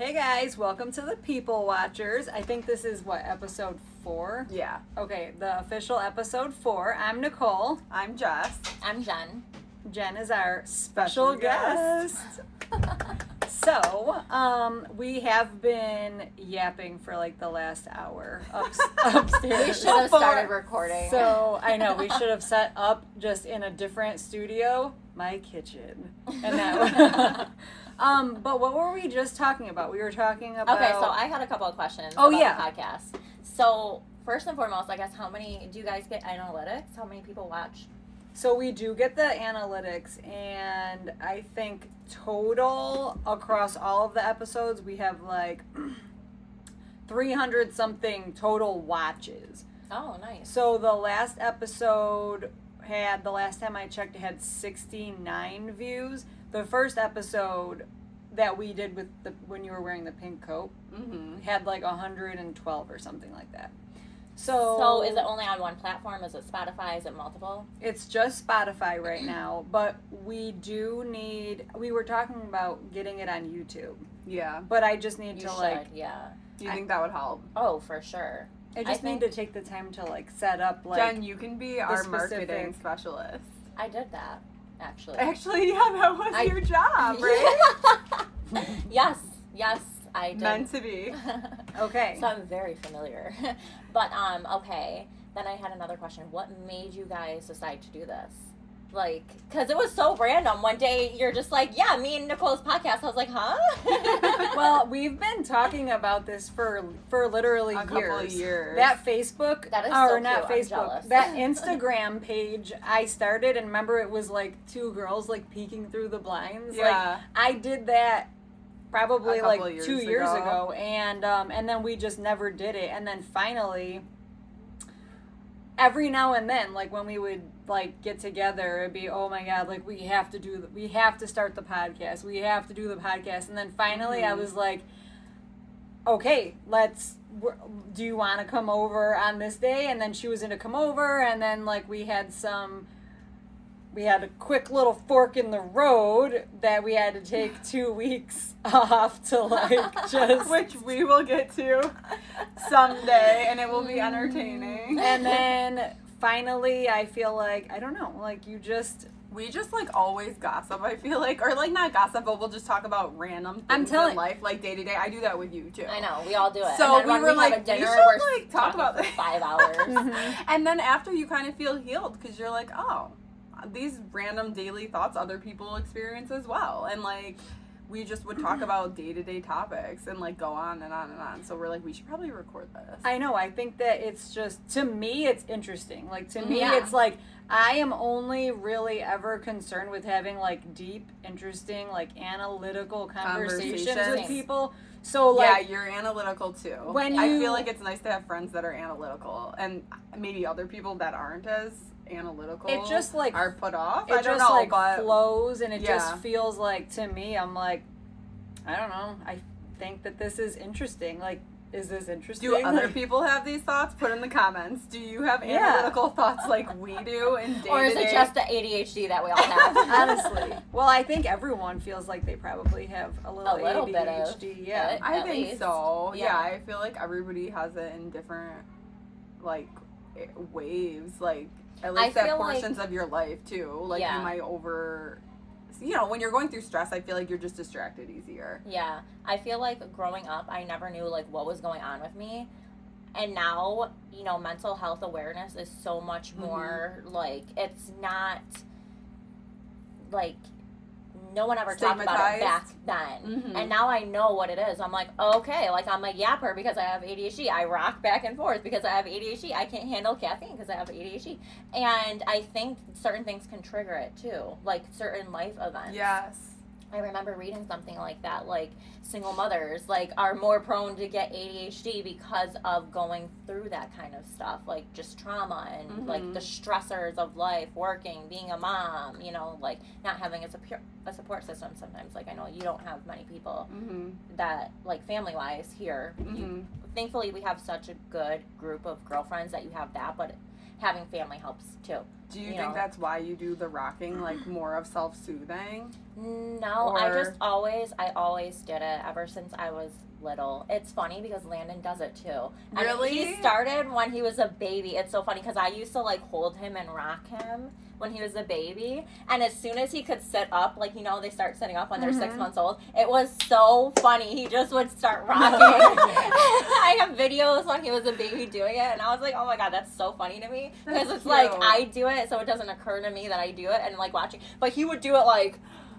Hey guys, welcome to the People Watchers. I think this is episode 4? Yeah. Okay, the official episode 4. I'm Nicole. I'm Jess. I'm Jen. Jen is our special guest. So, we have been yapping for like the last hour upstairs. We should have started recording. So, I know, we should have set up just in a different studio, my kitchen. And that but what were we just talking about? We were talking about... Okay, so I had a couple of questions about the podcast. So, first and foremost, I guess, do you guys get analytics? How many people watch? So we do get the analytics, and I think total across all of the episodes, we have like 300 something total watches. Oh, nice. So the last episode the last time I checked, it had 69 views. The first episode that we did with when you were wearing the pink coat had like 112 or something like that. So is it only on one platform? Is it Spotify? Is it multiple? It's just Spotify right now, but we were talking about getting it on YouTube. Yeah. But I just need You to should, yeah. Do you think that would help? Oh, for sure. I just need to take the time to like set up like Jen, you can be our marketing specialist. I did that, actually. Actually, yeah, that was your job, right? Yes, I did. Meant to be. Okay. So I'm very familiar. But, okay. Then I had another question. What made you guys decide to do this? Like, because it was so random. One day you're just like, yeah, me and Nicole's podcast. I was like, huh? Well, we've been talking about this for literally a couple of years. That Facebook, that is or so not cute. Facebook, that Instagram page I started, and remember it was like two girls like peeking through the blinds. Yeah. Like, I did that probably like 2 years ago, and then we just never did it, and then finally, every now and then, like when we would like get together, it'd be, oh my god, like we have to start the podcast, we have to do the podcast, and then finally I was like, okay, do you want to come over on this day? And then she was going to come over, and then like we had a quick little fork in the road that we had to take 2 weeks off to like just... Which we will get to someday, and it will be entertaining. And then finally, I feel like, I don't know, like we just like always gossip, I feel like, or like not gossip, but we'll just talk about random things in life, like day to day. I do that with you too. I know, we all do it. So and then we were like, have a dinner, we should we're like talk about for 5 hours. And then after you kind of feel healed, because you're like, oh, these random daily thoughts other people experience as well, and like we just would talk about day-to-day topics and like go on and on and on. So we're like, we should probably record this. I know, I think that it's just, to me it's interesting, like to me it's like I am only really ever concerned with having like deep, interesting, like analytical conversations with people. So like, yeah, you're analytical too. I feel like it's nice to have friends that are analytical, and maybe other people that aren't as analytical, it just like are put off. It just like flows, and it just feels like, to me, I'm like, I don't know, I think that this is interesting. Like, is this interesting? Do other people have these thoughts? Put in the comments. Do you have analytical thoughts like we do in day-to-day? Or is it just the ADHD that we all have? Honestly. Well, I think everyone feels like they probably have a little ADHD. Bit of yeah. I think least. so. Yeah, I feel like everybody has it in different, like, waves. Like, at least at portions of your life, too. Like, you might when you're going through stress, I feel like you're just distracted easier. Yeah. I feel like growing up, I never knew, like, what was going on with me. And now, mental health awareness is so much more, like, it's not, like, no one ever talked about it back then. And now I know what it is. I'm like, okay, like, I'm a yapper because I have ADHD. I rock back and forth because I have ADHD. I can't handle caffeine because I have ADHD. And I think certain things can trigger it, too. Like, certain life events. Yes. I remember reading something like that, like, single mothers, like, are more prone to get ADHD because of going through that kind of stuff, like, just trauma and, like, the stressors of life, working, being a mom, like, not having a support system sometimes. Like, I know you don't have many people that, like, family-wise here. Thankfully, we have such a good group of girlfriends that you have that, but having family helps, too. Do you think that's why you do the rocking, like more of self-soothing? No, I always did it ever since I was little. It's funny because Landon does it too. And really? He started when he was a baby. It's so funny because I used to like hold him and rock him when he was a baby, and as soon as he could sit up, like, they start sitting up when they're 6 months old, it was so funny. He just would start rocking. I have videos when he was a baby doing it, and I was like, oh my god, that's so funny to me, because it's cute. Like I do it, so it doesn't occur to me that I do it, and like watching, but he would do it like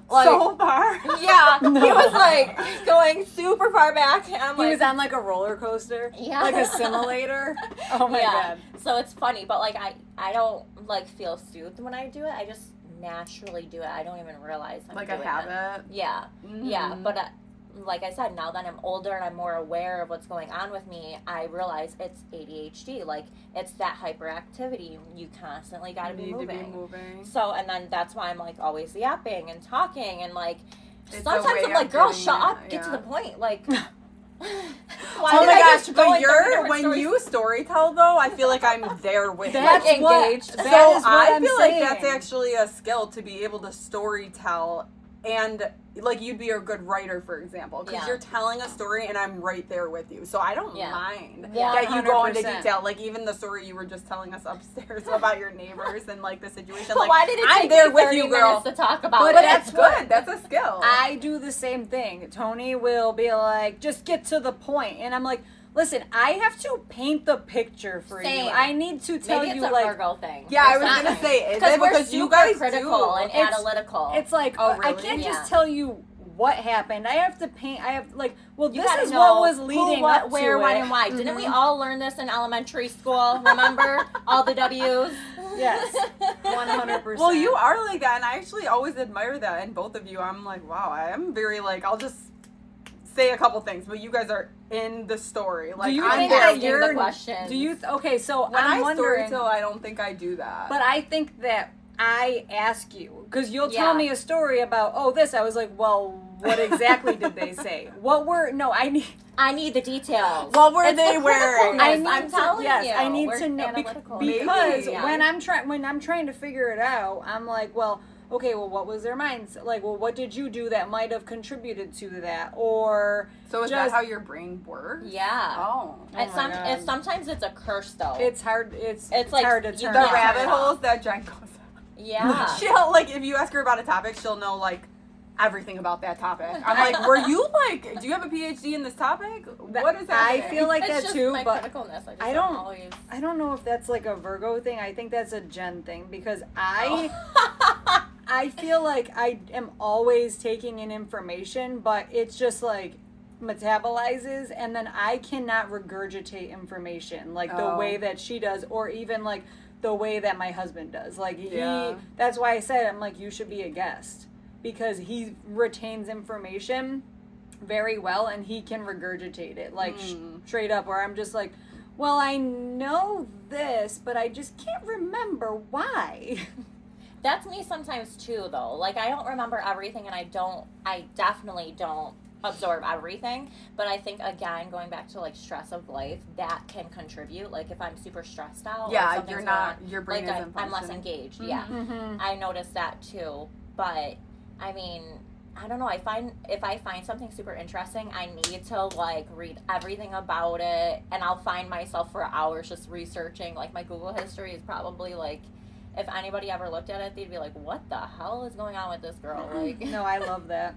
so far. Yeah, he was like going super far back. And I'm he was on like a roller coaster. Yeah. Like a simulator. Oh my god. So it's funny, but like I don't like feel soothed when I do it. I just naturally do it. I don't even realize I'm like doing a habit. It. Yeah. Mm-hmm. Yeah, but like I said, now that I'm older and I'm more aware of what's going on with me, I realize it's ADHD. Like, it's that hyperactivity. You constantly got to be moving. So, and then that's why I'm, like, always yapping and talking. And, like, sometimes I'm like, girl, shut up. Get to the point. Like, why oh my gosh, but when you story tell, though, I feel like I'm there with you. That's engaged. So I feel like that's actually a skill to be able to story tell. And, like, you'd be a good writer, for example, because you're telling a story and I'm right there with you. So I don't mind that you go into detail. Like, even the story you were just telling us upstairs about your neighbors and, like, the situation. But like, why did it I'm take there me with 30 you, girl. minutes to talk about But that's good. That's a skill. I do the same thing. Tony will be like, just get to the point. And I'm like, listen, I have to paint the picture for you. I need to tell Maybe you, it's a like, Virgo thing. Yeah, I was gonna say, is it because you guys critical and analytical? It's like, I can't just tell you what happened. I have to paint. I have this is what was leading up to where, when, it. and why. Didn't we all learn this in elementary school? Remember all the W's? Yes, 100%. Well, you are like that, and I actually always admire that in both of you. I'm like, wow, I am very like, I'll just say a couple things, but you guys are in the story. Like, do you I'm think there. that you're the questions? Do you? Okay, so when I'm wondering. Storytell, I don't think I do that. But I think that I ask you because you'll tell me a story about this. I was like, well, what exactly did they say? What were I need the details. What were they wearing? I'm telling you. I need to know because when I'm trying to figure it out, I'm like, well, okay, well, what was their mindset? Like, well, what did you do that might have contributed to that? Or so is that how your brain works? Yeah. Oh. Sometimes it's a curse though. It's hard. It's like hard to turn the rabbit holes that Jenn goes. Yeah. She'll, like, if you ask her about a topic, she'll know, like, everything about that topic. I'm like, were you, like, do you have a PhD in this topic? What is that? I feel like that too, my but criticalness. I don't know if that's like a Virgo thing. I think that's a Jenn thing because I feel like I am always taking in information, but it's just like metabolizes, and then I cannot regurgitate information like the way that she does, or even like the way that my husband does. Like that's why I said, I'm like, you should be a guest because he retains information very well and he can regurgitate it like straight up, where I'm just like, well, I know this, but I just can't remember why. That's me sometimes too, though. Like, I don't remember everything, and I definitely don't absorb everything, but I think, again, going back to like stress of life, that can contribute. Like, if I'm super stressed out, you're not, your brain like, isn't I'm less engaged. I noticed that too. But I mean, I don't know, if I find something super interesting, I need to like read everything about it, and I'll find myself for hours just researching. Like, my Google history is probably like, if anybody ever looked at it, they'd be like, what the hell is going on with this girl? Like, no, I love that.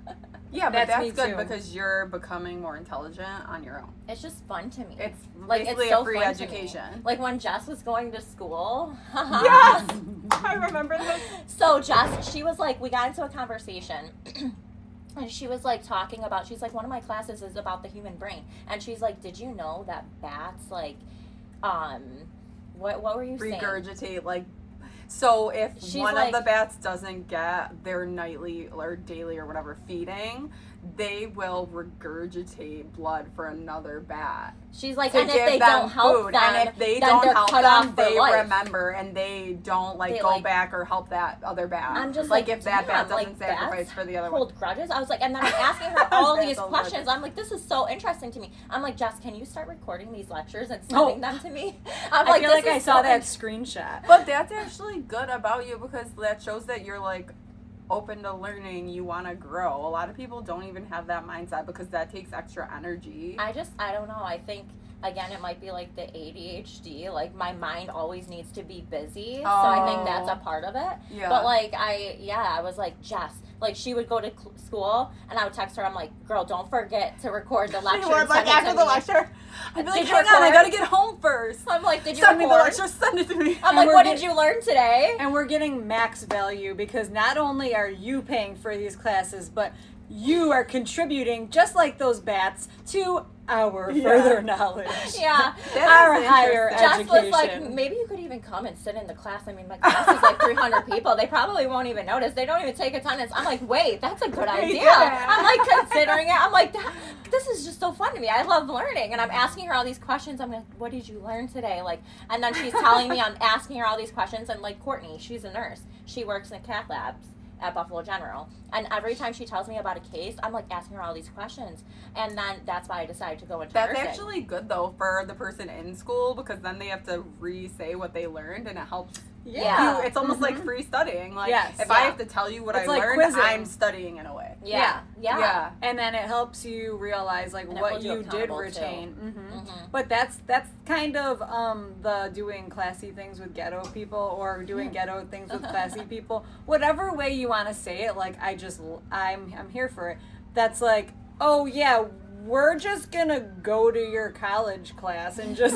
Yeah, but that's good because you're becoming more intelligent on your own. It's just fun to me. It's like basically a free education. Like when Jess was going to school. Yes! I remember this. So Jess, she was like, we got into a conversation. And she was like talking about, she's like, one of my classes is about the human brain. And she's like, did you know that bats like, what were you saying? Regurgitate, like, so if she's one like, of the bats doesn't get their nightly or daily or whatever feeding, they will regurgitate blood for another bat. She's like, and if they don't help them, and if they then don't they're help cut them, off they life. remember and they don't go back or help that other bat. I'm just like if that bat doesn't like, sacrifice for the other one. Hold grudges. I was like, and then I'm asking her all these questions. I'm like, this is so interesting to me. I'm like, Jess, can you start recording these lectures and sending them to me? I'm like, I feel like I saw that screenshot. But that's actually good about you because that shows that you're like open to learning, you want to grow. A lot of people don't even have that mindset because that takes extra energy. I don't know. I think, again, it might be like the ADHD. Like, my mind always needs to be busy. So I think that's a part of it. Yeah. But, like, I was like, Jess. Like, she would go to school, and I would text her. I'm like, girl, don't forget to record the lecture. She would, like, after the lecture. I'd be like, Did you hang on, I record? gotta get home first. I'm like, did you Send me record? the lecture, send it to me. I'm like, what did you learn today? And we're getting max value because not only are you paying for these classes, but you are contributing, just like those bats, to our further knowledge. Yeah. Our higher Jess education. was like, maybe you could even come and sit in the class. I mean, my class is like 300 people. They probably won't even notice. They don't even take attendance. I'm like, wait, that's a good idea. Yeah. I'm like considering it. I'm like, this is just so fun to me. I love learning. And I'm asking her all these questions. I'm like, what did you learn today? Like, and then she's telling me, I'm asking her all these questions. And like, Courtney, she's a nurse. She works in cath labs at Buffalo General, and every time she tells me about a case, I'm like asking her all these questions, and then that's why I decided to go into nursing. That's actually good though for the person in school because then they have to re-say what they learned and it helps. Yeah. It's almost like free studying. Like Yes. if I have to tell you what It's I like learned, quizzing. I'm studying in a way. Yeah. And then it helps you realize like And it what holds you you did accountable, retain. too. Mm-hmm. But that's kind of the doing classy things with ghetto people or doing ghetto things with classy people. Whatever way you want to say it, like I'm here for it. That's like, oh yeah, we're just gonna go to your college class and just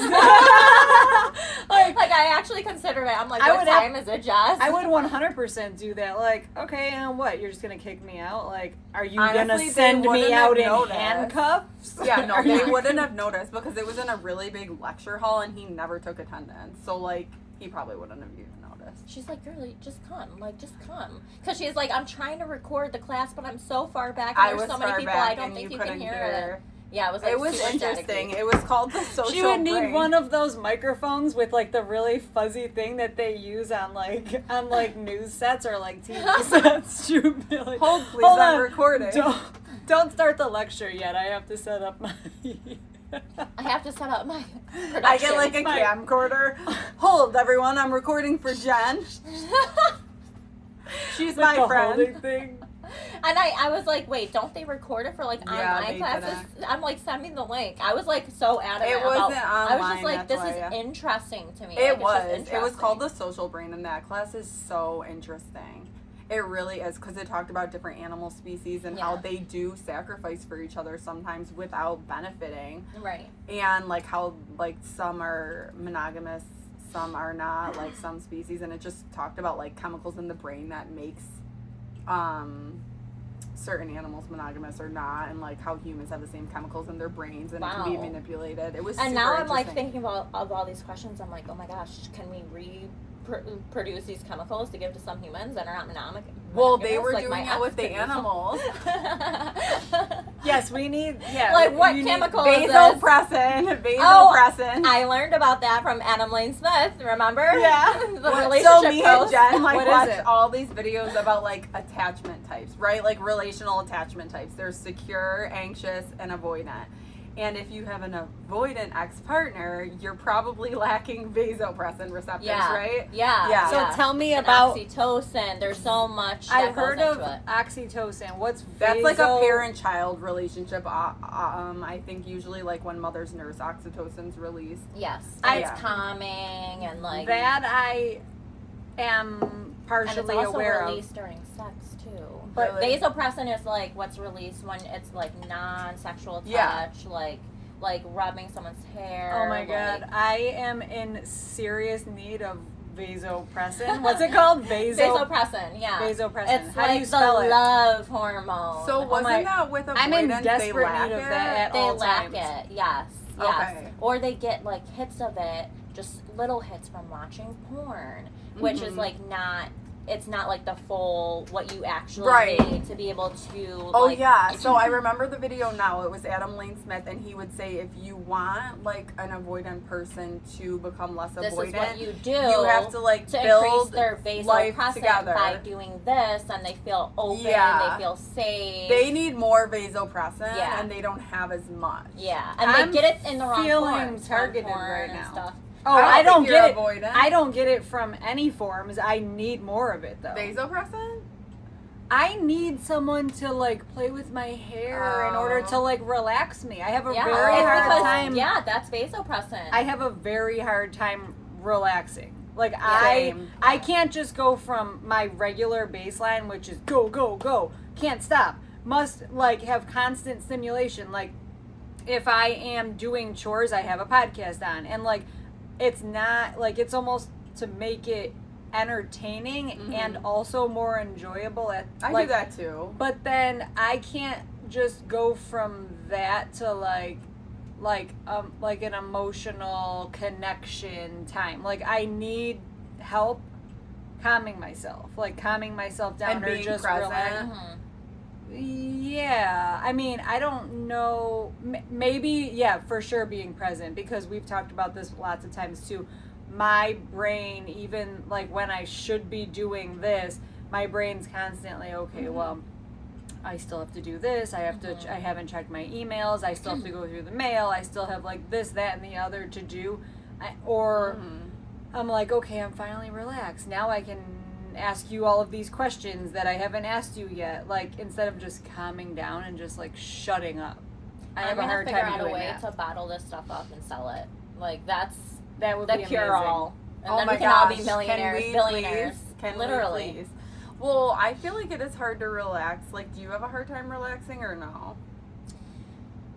like I actually considered it. I'm like, what time is it, Jess? I would 100% do that. Like, okay, and what? You're just gonna kick me out? Like, are you Honestly, gonna send me out in noticed. handcuffs? Yeah, no, they wouldn't have noticed because it was in a really big lecture hall and he never took attendance. So like, he probably wouldn't have even noticed. She's like, girl, just come. Like, just come. Because she's like, I'm trying to record the class, but I'm so far back and there's so many people, I don't think you can hear it. Yeah, it was like it was super interesting. dedicated. It was called the social She would need brain. one of those microphones with like the really fuzzy thing that they use on like news sets or like TV sets. She would be like, Hold, please, hold I'm on. recording. Don't start the lecture yet. I have to set up my. I have to set up my production. I get like a camcorder. Hold, everyone, I'm recording for Jen. She's Like my the friend. holding thing. And I was like, wait, don't they record it for like online they classes? didn't. I'm like, send me the link. I was like so adamant It wasn't about. I was online, just like, this that's is why, yeah. interesting to me. It like, was. It's just It was called interesting. the social brain, and that class is so interesting. It really is because it talked about different animal species and how they do sacrifice for each other sometimes without benefiting. Right. And like how like some are monogamous, some are not, like some species, and it just talked about like chemicals in the brain that makes certain animals monogamous or not, and like how humans have the same chemicals in their brains and it can be manipulated. It was and super now I'm like interesting. thinking of all these questions. I'm like, oh my gosh, can we reproduce these chemicals to give to some humans that are not monogamous? Well, they were like doing my it with the ex could do animals. Yes, we need. Yeah. Like what you chemical is this? Vasopressin. Vasopressin. I learned about that from Adam Lane Smith. Remember? Yeah. The relationship So me and post. Jen like What is watch it? all these videos about like attachment types, right? Like relational attachment types. There's secure, anxious, and avoidant. And if you have an avoidant ex-partner, you're probably lacking vasopressin receptors, right? Yeah. Yeah. So tell me And about. oxytocin. There's so much. I've that heard goes of into it. oxytocin. What's That's like a parent-child relationship. I think usually like when mothers nurse, oxytocin's released. Yes. I- It's calming and like that I am and it's partially also aware of. released during sex too. But Really? Vasopressin is like what's released when it's like non-sexual touch, Yeah. like rubbing someone's hair. Oh my like- god, I am in serious need of vasopressin. What's it called? Vasopressin, yeah. Vasopressin. It's How like do you spell the it? love hormone. So wasn't my- that with avoidance? I'm in they desperate lack need of it? that at they all lack times. it, yes. Okay. Or they get like hits of it, just little hits from watching porn, which is Mhm. like not it's not like the full what you actually Right. need to be able to. Oh like, yeah. So I remember the video now. It was Adam Lane Smith, and he would say if you want like an avoidant person to become less this avoidant, is what you do. you have to like to build increase their life vasopressin together by doing this, and they feel open, Yeah. they feel safe. They need more vasopressin, Yeah. and they don't have as much. Yeah, and I'm they get it in the wrong feeling forms, targeted porn right and now. stuff. Oh, I I don't don't think you're get it. avoidant. I don't get it from any forms. I need more of it though. Vasopressin? I need someone to like play with my hair in order to like relax me. I have a Yeah, very it's hard because, time. yeah, that's vasopressin. I have a very hard time relaxing. Like Same. I can't just go from my regular baseline, which is go go go, can't stop. Must like have constant stimulation. Like if I am doing chores, I have a podcast on, and like it's not like it's almost to make it entertaining and also more enjoyable at I like do that too. but then I can't just go from that to like an emotional connection time. Like I need help calming myself down And or being just present. relax. Yeah, I mean, I don't know. Maybe, yeah, for sure being present, because we've talked about this lots of times too. My brain, even like when I should be doing this, my brain's constantly, okay, well, I still have to do this. I have to, I haven't checked my emails. I still have to go through the mail. I still have like this, that, and the other to do. I'm like, okay, I'm finally relaxed. Now I can ask you all of these questions that I haven't asked you yet. Like, instead of just calming down and just like shutting up. I have a hard figure time out doing a way that. to bottle this stuff up and sell it. Like That would the be cure amazing. all. And Oh then my we can all gosh. be millionaires, Can we billionaires. please? Can Literally. we please? Well, I feel like it is hard to relax. Like, do you have a hard time relaxing or no?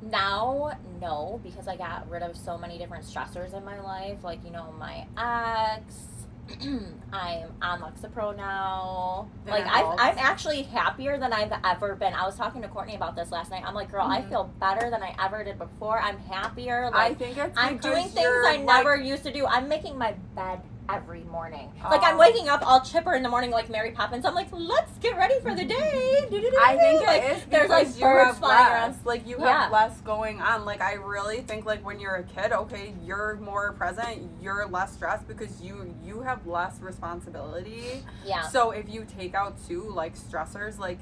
Now, no, because I got rid of so many different stressors in my life. Like, you know, my ex. I'm on Lexapro now. It Like, helps. I'm actually happier than I've ever been. I was talking to Courtney about this last night. I'm like, girl, I feel better than I ever did before. I'm happier. Like, I think it's I'm because doing things you're, I like, never used to do. I'm making my bed every morning. Like, I'm waking up all chipper in the morning like Mary Poppins. I'm like, let's get ready for the day. I think like, it is there's because like you birds have flying around. less. Like, you Yeah. have less going on. Like, I really think, like, when you're a kid, okay, you're more present, you're less stressed because you have less responsibility. Yeah. So if you take out too, like, stressors, like,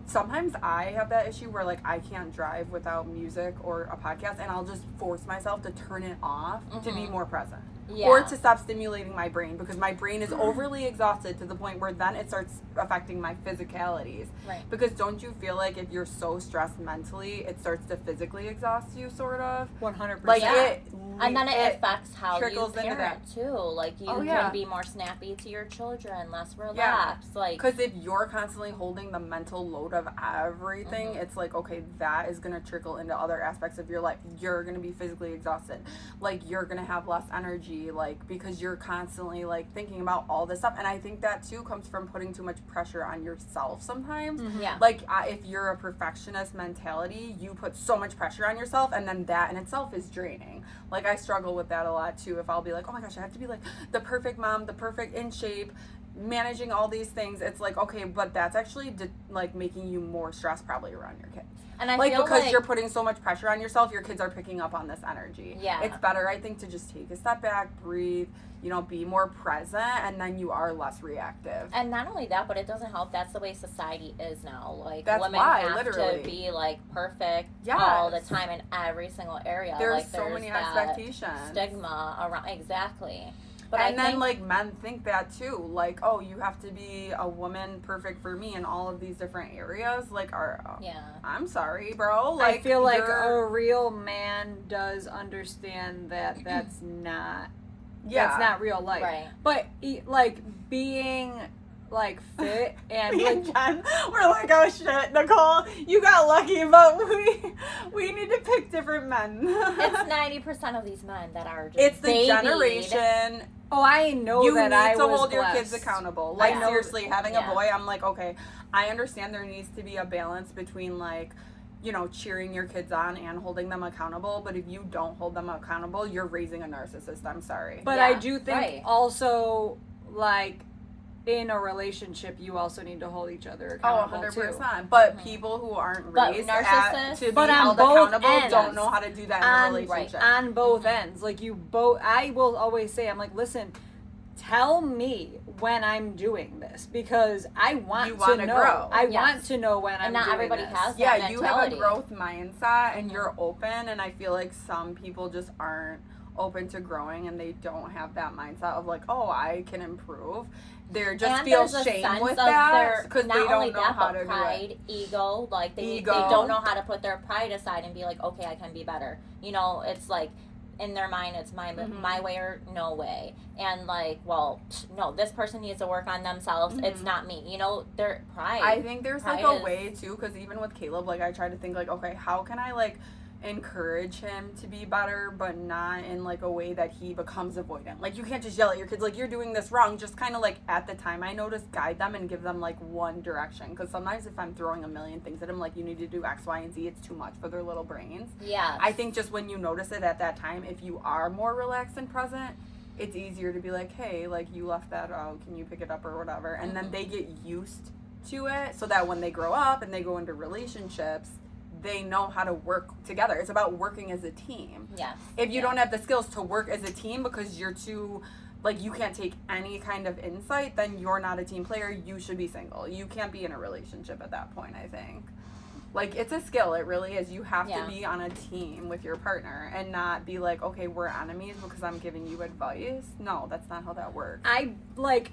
sometimes I have that issue where, like, I can't drive without music or a podcast, and I'll just force myself to turn it off to be more present. Yeah. Or to stop stimulating my brain, because my brain is overly exhausted to the point where then it starts affecting my physicalities. Right. Because don't you feel like if you're so stressed mentally, it starts to physically exhaust you, sort of? 100%. Like, Yeah. And then it affects how you trickles into parent too. Like you Oh, yeah. can be more snappy to your children, less Yeah. relaxed. Like Because if you're constantly holding the mental load of everything, it's like, okay, that is going to trickle into other aspects of your life. You're going to be physically exhausted. Like, you're going to have less energy, like, because you're constantly, like, thinking about all this stuff. And I think that, too, comes from putting too much pressure on yourself sometimes. yeah. Like, if you're a perfectionist mentality, you put so much pressure on yourself, and then that in itself is draining. Like, I struggle with that a lot, too. If I'll be like, oh my gosh, I have to be, like, the perfect mom, the perfect in shape, managing all these things. It's like, okay, but that's actually, like, making you more stressed probably around your kids. And I Like, feel because like you're putting so much pressure on yourself, your kids are picking up on this energy. Yeah. It's better, I think, to just take a step back, breathe, you know, be more present, and then you are less reactive. and not only that, but it doesn't help. That's the way society is now. Like That's women why, have literally. to be like perfect Yes. all the time in every single area. There's like, so many that expectations. stigma around exactly. But And I then, think, like, men think that, too. Like, oh, you have to be a woman perfect for me in all of these different areas. Like, yeah. I'm sorry, bro. Like, I feel like you're- a real man does understand that that's not yeah. that's not real life. Right. But like being like fit and Me like and Jen, we're like, oh shit, Nicole, you got lucky, but we need to pick different men. It's 90% of these men that are just It's the babied. generation. oh, I know You that need I to was hold your blessed. kids accountable. Like, Yeah. seriously, having Yeah. a boy, I'm like, okay, I understand there needs to be a balance between, like, you know, cheering your kids on and holding them accountable. But if you don't hold them accountable, you're raising a narcissist. I'm sorry. But Yeah, I do think right. also like in a relationship, you also need to hold each other accountable 100%. too. But people who aren't raised to be held accountable don't know how to do that in a relationship. Right. On both ends. Like I will always say, I'm like, listen, tell me when I'm doing this because I want to know. Grow. I want to know when I'm doing this. And not everybody has that mentality. You have a growth mindset and you're open, and I feel like some people just aren't open to growing and they don't have that mindset of like, oh, I can improve. They just feel shame with that because they don't know how to pride, do it. ego, like they don't know how to put their pride aside and be like, okay, I can be better. You know, it's like in their mind, it's my way or no way. And like, well, no, this person needs to work on themselves. It's not me. You know, their pride. I think there's like a way too, because even with Caleb, like I try to think like, okay, how can I like encourage him to be better, but not in like a way that he becomes avoidant. Like you can't just yell at your kids like you're doing this wrong. Just kind of like at the time I notice, guide them and give them like one direction, because sometimes if I'm throwing a million things at them like you need to do X, Y, and Z, it's too much for their little brains. Yeah, I think just when you notice it at that time, if you are more relaxed and present, it's easier to be like, hey, like you left that out, can you pick it up or whatever, and then they get used to it so that when they grow up and they go into relationships, they know how to work together. It's about working as a team. Yes. If you don't have the skills to work as a team because you're too, like, you can't take any kind of insight, then you're not a team player. You should be single. You can't be in a relationship at that point, I think. Like, it's a skill. It really is. You have to be on a team with your partner and not be like, okay, we're enemies because I'm giving you advice. No, that's not how that works. I, like,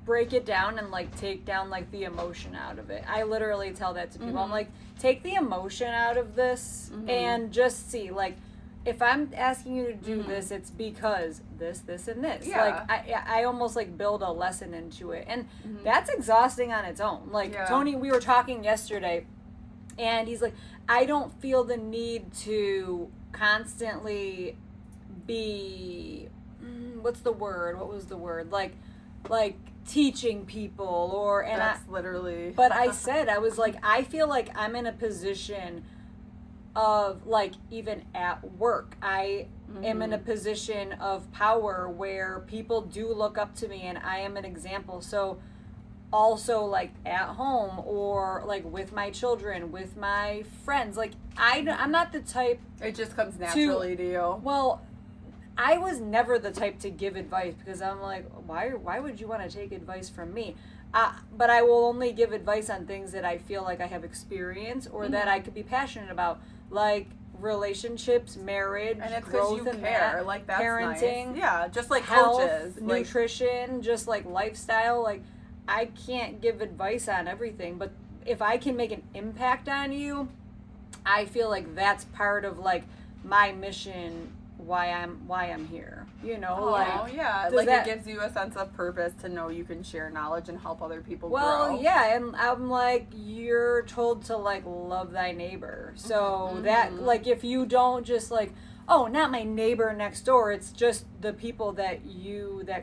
break it down and like take down like the emotion out of it. I literally tell that to people. I'm like, take the emotion out of this and just see, like, if I'm asking you to do this, it's because this, and this. Yeah. Like I almost like build a lesson into it, and that's exhausting on its own. Like Tony, we were talking yesterday, and he's like, I don't feel the need to constantly be what's the word? What was the word? Like teaching people literally. But I said, I was like, I feel like I'm in a position of like, even at work, I am in a position of power where people do look up to me and I am an example. So also like at home or like with my children, with my friends, like I'm not the type. It just comes naturally to you. Well, I was never the type to give advice because I'm like, why would you want to take advice from me? But I will only give advice on things that I feel like I have experience or that I could be passionate about, like relationships, marriage, and it's growth, you and care. that, like that's parenting, nice. Yeah, just like health, coaches, nutrition, just like lifestyle. Like I can't give advice on everything, but if I can make an impact on you, I feel like that's part of like my mission. Why I'm here, you know? Like it gives you a sense of purpose to know you can share knowledge and help other people grow. Well, yeah, and I'm like, you're told to like love thy neighbor, so that like if you don't just like, oh, not my neighbor next door, it's just the people that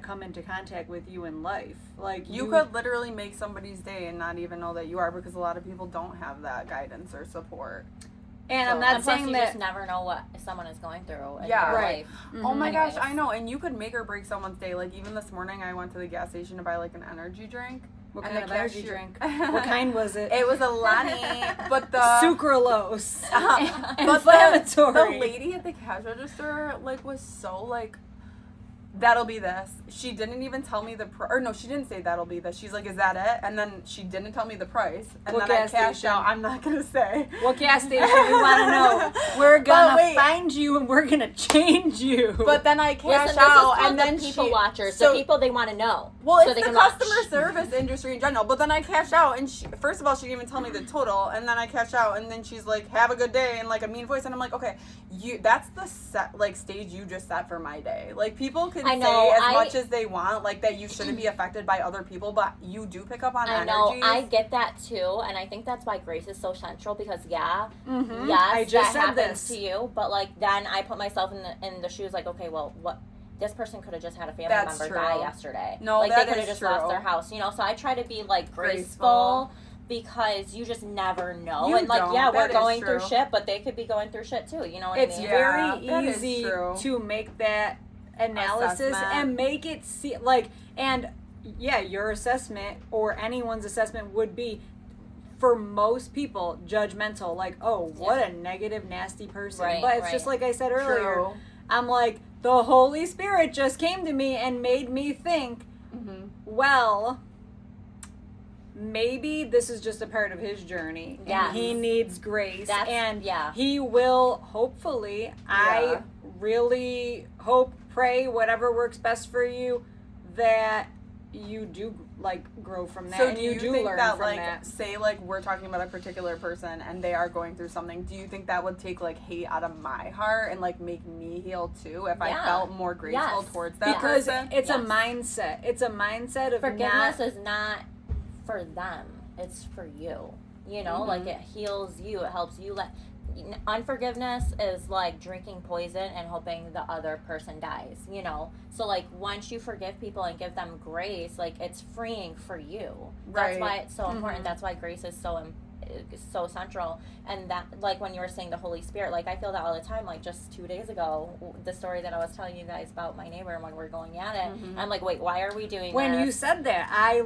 come into contact with you in life. Like you could literally make somebody's day and not even know that you are, because a lot of people don't have that guidance or support. And I'm not saying you that just never know what someone is going through in their life. Oh my gosh, I know. And you could make or break someone's day. Like even this morning, I went to the gas station to buy like an energy drink. What kind of energy drink? What kind was it? It was a Lani, but the sucralose. But the lady at the cash register like was so like, that'll be this. She didn't even tell me the price. Or no, she didn't say that'll be this. She's like, is that it? And then she didn't tell me the price. And what then gas I cashed station? out. I'm not going to say. What gas station? We want to know. We're going to find you and we're going to change you. But then I cashed out. And then people watchers. So the people they want to know. Well, it's the customer service industry in general. But then I cashed out. And first of all, she didn't even tell me the total. And then I cashed out. And then she's like, have a good day. In like a mean voice. And I'm like, okay, that's the stage you just set for my day. Like people can say as much as they want, like that you shouldn't be affected by other people, but you do pick up on energies. I get that too, and I think that's why grace is so central, because yes, I just that happens to you, but like then I put myself in the shoes like, okay, well, what this person could have just had a family member die yesterday. No, like that they could have just lost their house, you know. So I try to be like graceful. Because you just never know. You and like, don't. We're going through shit, but they could be going through shit too. You know what I mean? It's very easy to make that analysis and make it see like, and yeah, your assessment or anyone's assessment would be, for most people, judgmental. Like, oh, what a negative, nasty person. Right, but it's just like I said earlier. True. I'm like, the Holy Spirit just came to me and made me think, well, maybe this is just a part of his journey. Yes. And he needs grace. That's, he will, hopefully, I really hope, pray, whatever works best for you, that you do like grow from that. So and do you do think learn that, from like, that. say, like, we're talking about a particular person and they are going through something, do you think that would take, like, hate out of my heart and, like, make me heal too if I felt more graceful towards that because person? it's a mindset. It's a mindset of forgiveness is not for them. It's for you. You know, like, it heals you. It helps you unforgiveness is like drinking poison and hoping the other person dies, you know? So, like, once you forgive people and give them grace, like, it's freeing for you. That's why it's so important. That's why grace is so central. And that, like, when you were saying the Holy Spirit, like, I feel that all the time. Like, just 2 days ago, the story that I was telling you guys about my neighbor and when we're going at it, I'm like, wait, why are we doing when this? you said that, I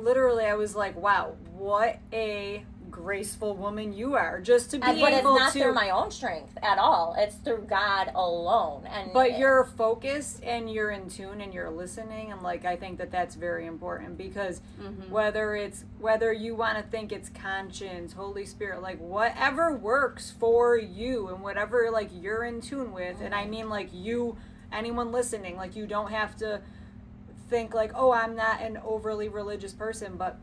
was like, wow, what a graceful woman you are, just to be but able it's not to through my own strength at all. It's through God alone. But you're focused and you're in tune and you're listening, and like I think that that's very important, because whether you want to think it's conscience, Holy Spirit, like whatever works for you and whatever like you're in tune with, and I mean like you, anyone listening, like you don't have to think like, oh, I'm not an overly religious person, but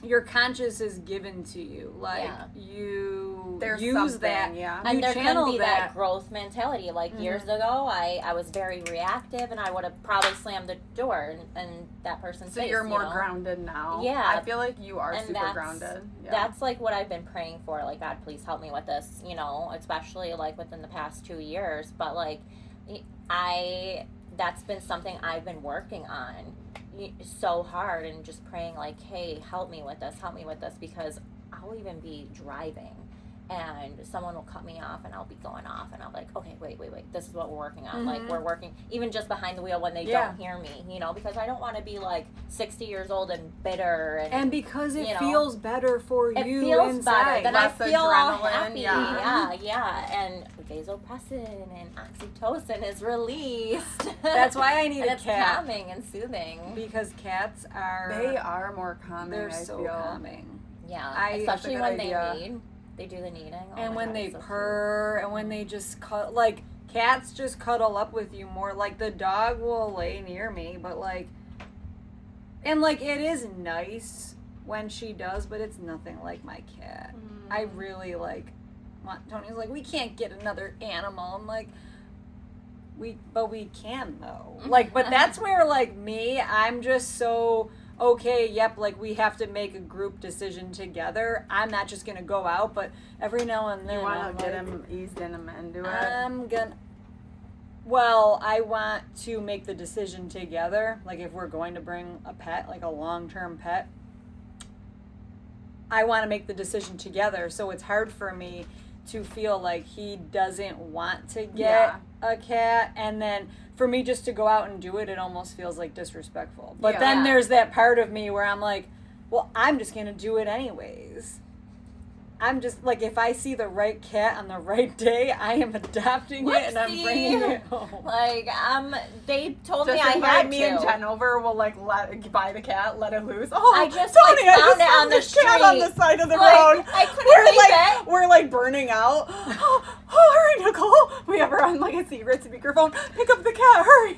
your conscience is given to you. Like you use that. Yeah. And there channel can be that growth mentality. Like years ago, I was very reactive and I would have probably slammed the door and that person's face. So you're more grounded now. Yeah. I feel like you are And super grounded. Yeah. That's like what I've been praying for. Like, God, please help me with this, you know, especially like within the past 2 years. But like, that's been something I've been working on so hard and just praying like, hey, help me with this, because I'll even be driving and someone will cut me off and I'll be going off and I'm like, okay, wait, this is what we're working on. Like, we're working even just behind the wheel when they don't hear me, you know, because I don't want to be like 60 years old and bitter and because it feels better for you it feels inside. better. Then Less I feel all adrenaline, happy. yeah. And vasopressin and oxytocin is released. That's why I need and a it's cat. calming and soothing. Because cats are... They are more calming, They're I so feel. calming. Yeah, especially when they need. They do the kneading. Oh and when God, they it's so purr, and when they just like, cats just cuddle up with you more. Like, the dog will lay near me, but like, and like, it is nice when she does, but it's nothing like my cat. I really like, Tony's like, we can't get another animal. I'm like, we can though. Like, but that's where like me, I'm just so... okay, yep, like we have to make a group decision together. I'm not just gonna go out, but every now and then You want I'm to get like, him eased into it? I want to make the decision together. Like, if we're going to bring a pet, like a long-term pet, I want to make the decision together. So it's hard for me to feel like he doesn't want to get a cat, and then for me just to go out and do it, it almost feels like disrespectful. But then there's that part of me where I'm like, well, I'm just going to do it anyways. I'm just, like, if I see the right cat on the right day, I am adopting it and I'm bringing it home. Like, they told just me I had me to. and Jenn over. We'll, like, buy the cat, let it loose. Oh, I just, Tony, like, I found just it on the this cat street. on the side of the Like, road. I couldn't believe it. We're, like, burning out. Oh, hurry, Nicole. We have her on, like, a secret speakerphone. Pick up the cat, hurry.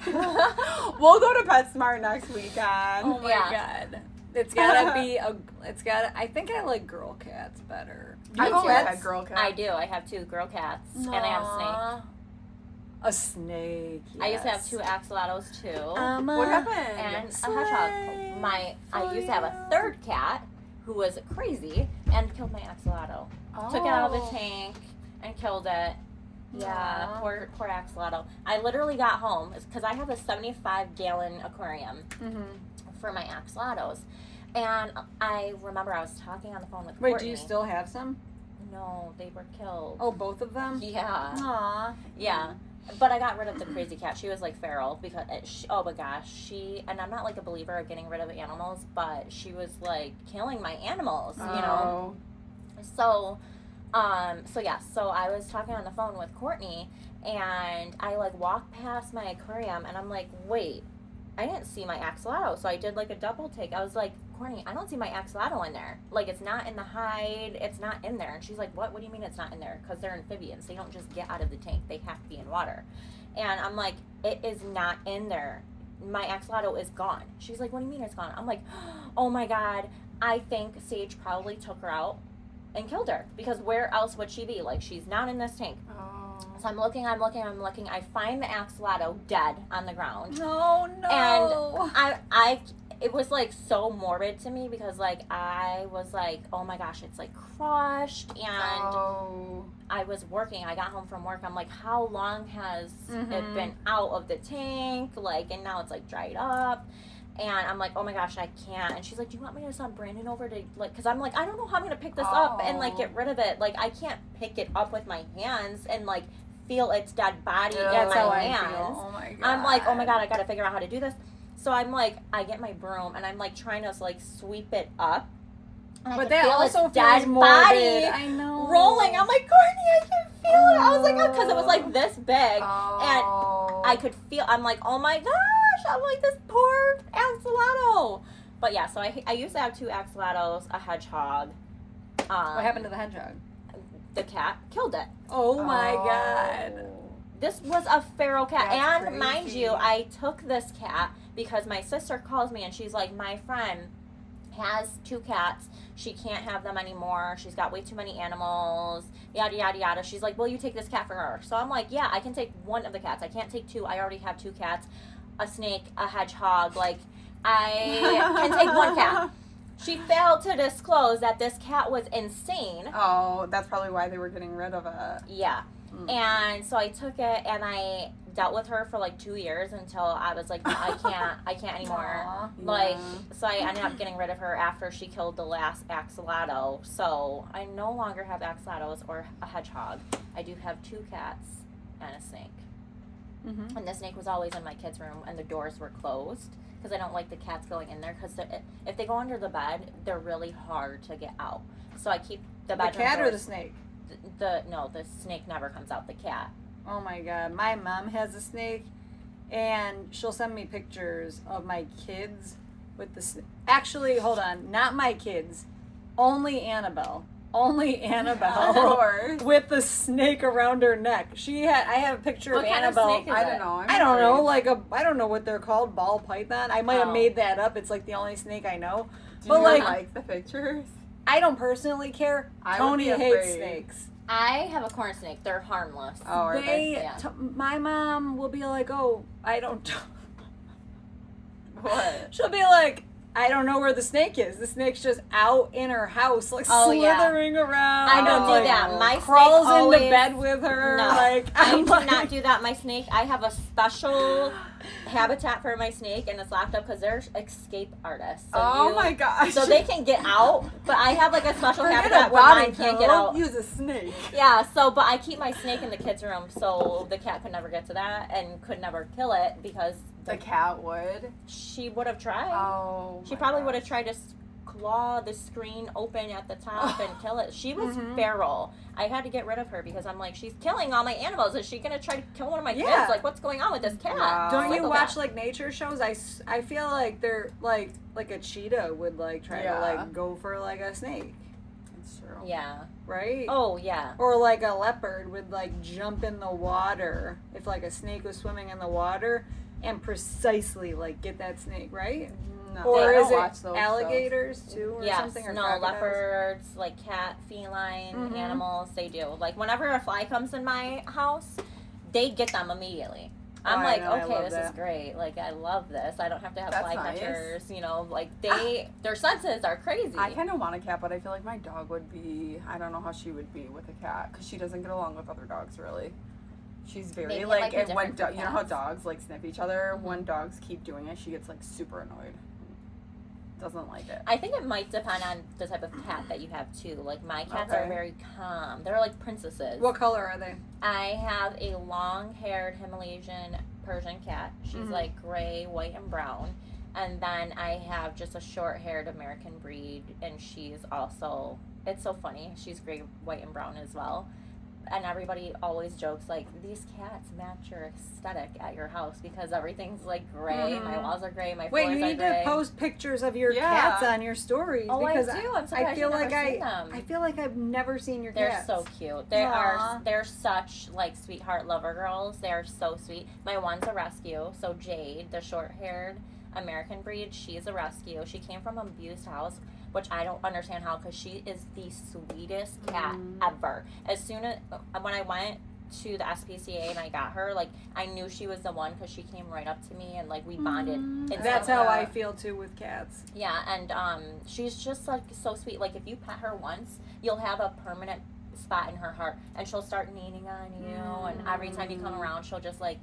We'll go to PetSmart next weekend. Oh, my God. It's gotta be I think I like girl cats better. I've always had girl cats. I do. I have 2 girl cats. And I have a snake. A snake, yes. I used to have 2 axolotls too. What happened? And a hedgehog. I used to have a 3rd cat who was crazy and killed my axolotl. Took it out of the tank and killed it. Yeah, poor axolotl. I literally got home because I have a 75-gallon aquarium for my axolotls. And I remember I was talking on the phone with Courtney. Wait, do you still have some? No, they were killed. Oh, both of them? Yeah. Aww. Yeah. But I got rid of the crazy cat. She was like feral because oh my gosh, and I'm not like a believer of getting rid of animals, but she was like killing my animals, you know. So so I was talking on the phone with Courtney, and I like walked past my aquarium, and I'm like, wait, I didn't see my axolotl. So I did like a double take. I was like, Courtney, I don't see my axolotl in there. Like, it's not in the hide. It's not in there. And she's like, what? What do you mean it's not in there? Because they're amphibians. They don't just get out of the tank. They have to be in water. And I'm like, it is not in there. My axolotl is gone. She's like, what do you mean it's gone? I'm like, oh my God. I think Sage probably took her out and killed her. Because where else would she be? Like, she's not in this tank. So I'm looking. I find the axolotl dead on the ground. No. And it was like so morbid to me because like I was like, oh my gosh, it's like crushed. And I was working. I got home from work. I'm like, how long has it been out of the tank? Like, and now it's like dried up. And I'm like, oh my gosh, I can't. And she's like, do you want me to send Brandon over to, like, because I'm like, I don't know how I'm going to pick this up and, like, get rid of it. Like, I can't pick it up with my hands and, like, feel its dead body in my hands. Oh my God. I'm like, oh my God, I got to figure out how to do this. So I'm like, I get my broom and I'm, like, trying to, like, sweep it up. But that also feels morbid. I know. Rolling. I'm like, Courtney, I can feel it. I was like, oh, because it was, like, this big. And I could feel, I'm like, oh my gosh. I'm like, this poor axolotl. But yeah, so I used to have 2 axolotls, a hedgehog. What happened to the hedgehog? The cat killed it. Oh my God. This was a feral cat. That's and crazy. mind you, I took this cat because my sister calls me and she's like, my friend has 2 cats. She can't have them anymore. She's got way too many animals. Yada, yada, yada. She's like, will you take this cat for her? So I'm like, yeah, I can take one of the cats. I can't take 2. I already have 2 cats. A snake, a hedgehog, like, I can take 1 cat. She failed to disclose that this cat was insane. Oh, that's probably why they were getting rid of it. Yeah. And so I took it and I dealt with her for like 2 years until I was like, no, I can't anymore. Aww. Like, so I ended up getting rid of her after she killed the last axolotl. So I no longer have axolotls or a hedgehog. I do have 2 cats and a snake. And the snake was always in my kids' room, and the doors were closed because I don't like the cats going in there because if they go under the bed, they're really hard to get out. So I keep the bedroom The cat doors, or the snake? No, the snake never comes out. The cat. Oh my God. My mom has a snake, and she'll send me pictures of my kids with the snake. Actually, hold on. Not my kids. Only Annabelle. With the snake around her neck. I have a picture What of kind Annabelle. of snake is I it? don't know. I don't know, I don't know what they're called, ball python. I might have Oh. made that up. It's like the only snake I know. Do But you like, like the pictures? I don't personally care. I would Tony be hates afraid. snakes. I have a corn snake. They're harmless. Oh, are they? Yeah. My mom will be like, oh, I don't. What? She'll be like, I don't know where the snake is. The snake's just out in her house, like slithering around. I don't do like, that. My crawls snake always, into bed with her. No, Like, I I'm do like, not do that. My snake, I have a special habitat for my snake, and it's locked up because they're escape artists. So My gosh. So they can get out, but I have like a special Forget habitat a where bobby mine can't pin. get out. Use a snake. Yeah, but I keep my snake in the kids' room, so the cat could never get to that and could never kill it because The cat would. she would have tried. Oh. She probably would have tried to claw the screen open at the top and kill it. She was feral. I had to get rid of her because I'm like, she's killing all my animals. Is she gonna try to kill one of my kids? Like, what's going on with this cat? Wow. Don't you Psychopath. watch like nature shows? I feel like they're like a cheetah would like try to like go for like a snake, It's true. Yeah. right? Oh yeah. Or like a leopard would like jump in the water if like a snake was swimming in the water and precisely like get that snake, right? No, Or I don't is watch it those alligators too, or Yes. something? Or No, crocodiles? leopards, like cat, feline animals, they do. Like whenever a fly comes in my house, they get them immediately. I'm I like, know, I okay, love this is that. great. Like, I love this. I don't have to have That's fly nice. catchers. You know, like their senses are crazy. I kind of want a cat, but I feel like my dog would be. I don't know how she would be with a cat because she doesn't get along with other dogs really. She's very Maybe it like, might be and when different for you know how cats. dogs like sniff each other. When dogs keep doing it, she gets like super annoyed. doesn't like it. I think it might depend on the type of cat that you have too. Like my cats are very calm. They're like princesses. What color are they? I have a long-haired Himalayan Persian cat. She's like gray, white, and brown. And then I have just a short-haired American breed, and she's also, it's so funny, she's gray, white, and brown as well. And everybody always jokes, like, these cats match your aesthetic at your house because everything's, like, gray. My walls are gray, my floors are gray. Wait, you need to post pictures of your cats on your stories. Oh, because I do. I'm surprised you've never seen them. I feel like I've never seen your They're cats. so cute. They're such, like, sweetheart lover girls. They're so sweet. My one's a rescue. So Jade, the short-haired American breed, she's a rescue. She came from an abused house, which I don't understand how, because she is the sweetest cat ever. As soon as, when I went to the SPCA and I got her, like, I knew she was the one because she came right up to me and, like, we bonded. That's how I feel, too, with cats. Yeah, and she's just, like, so sweet. Like, if you pet her once, you'll have a permanent spot in her heart, and she'll start kneading on you, and every time you come around, she'll just, like,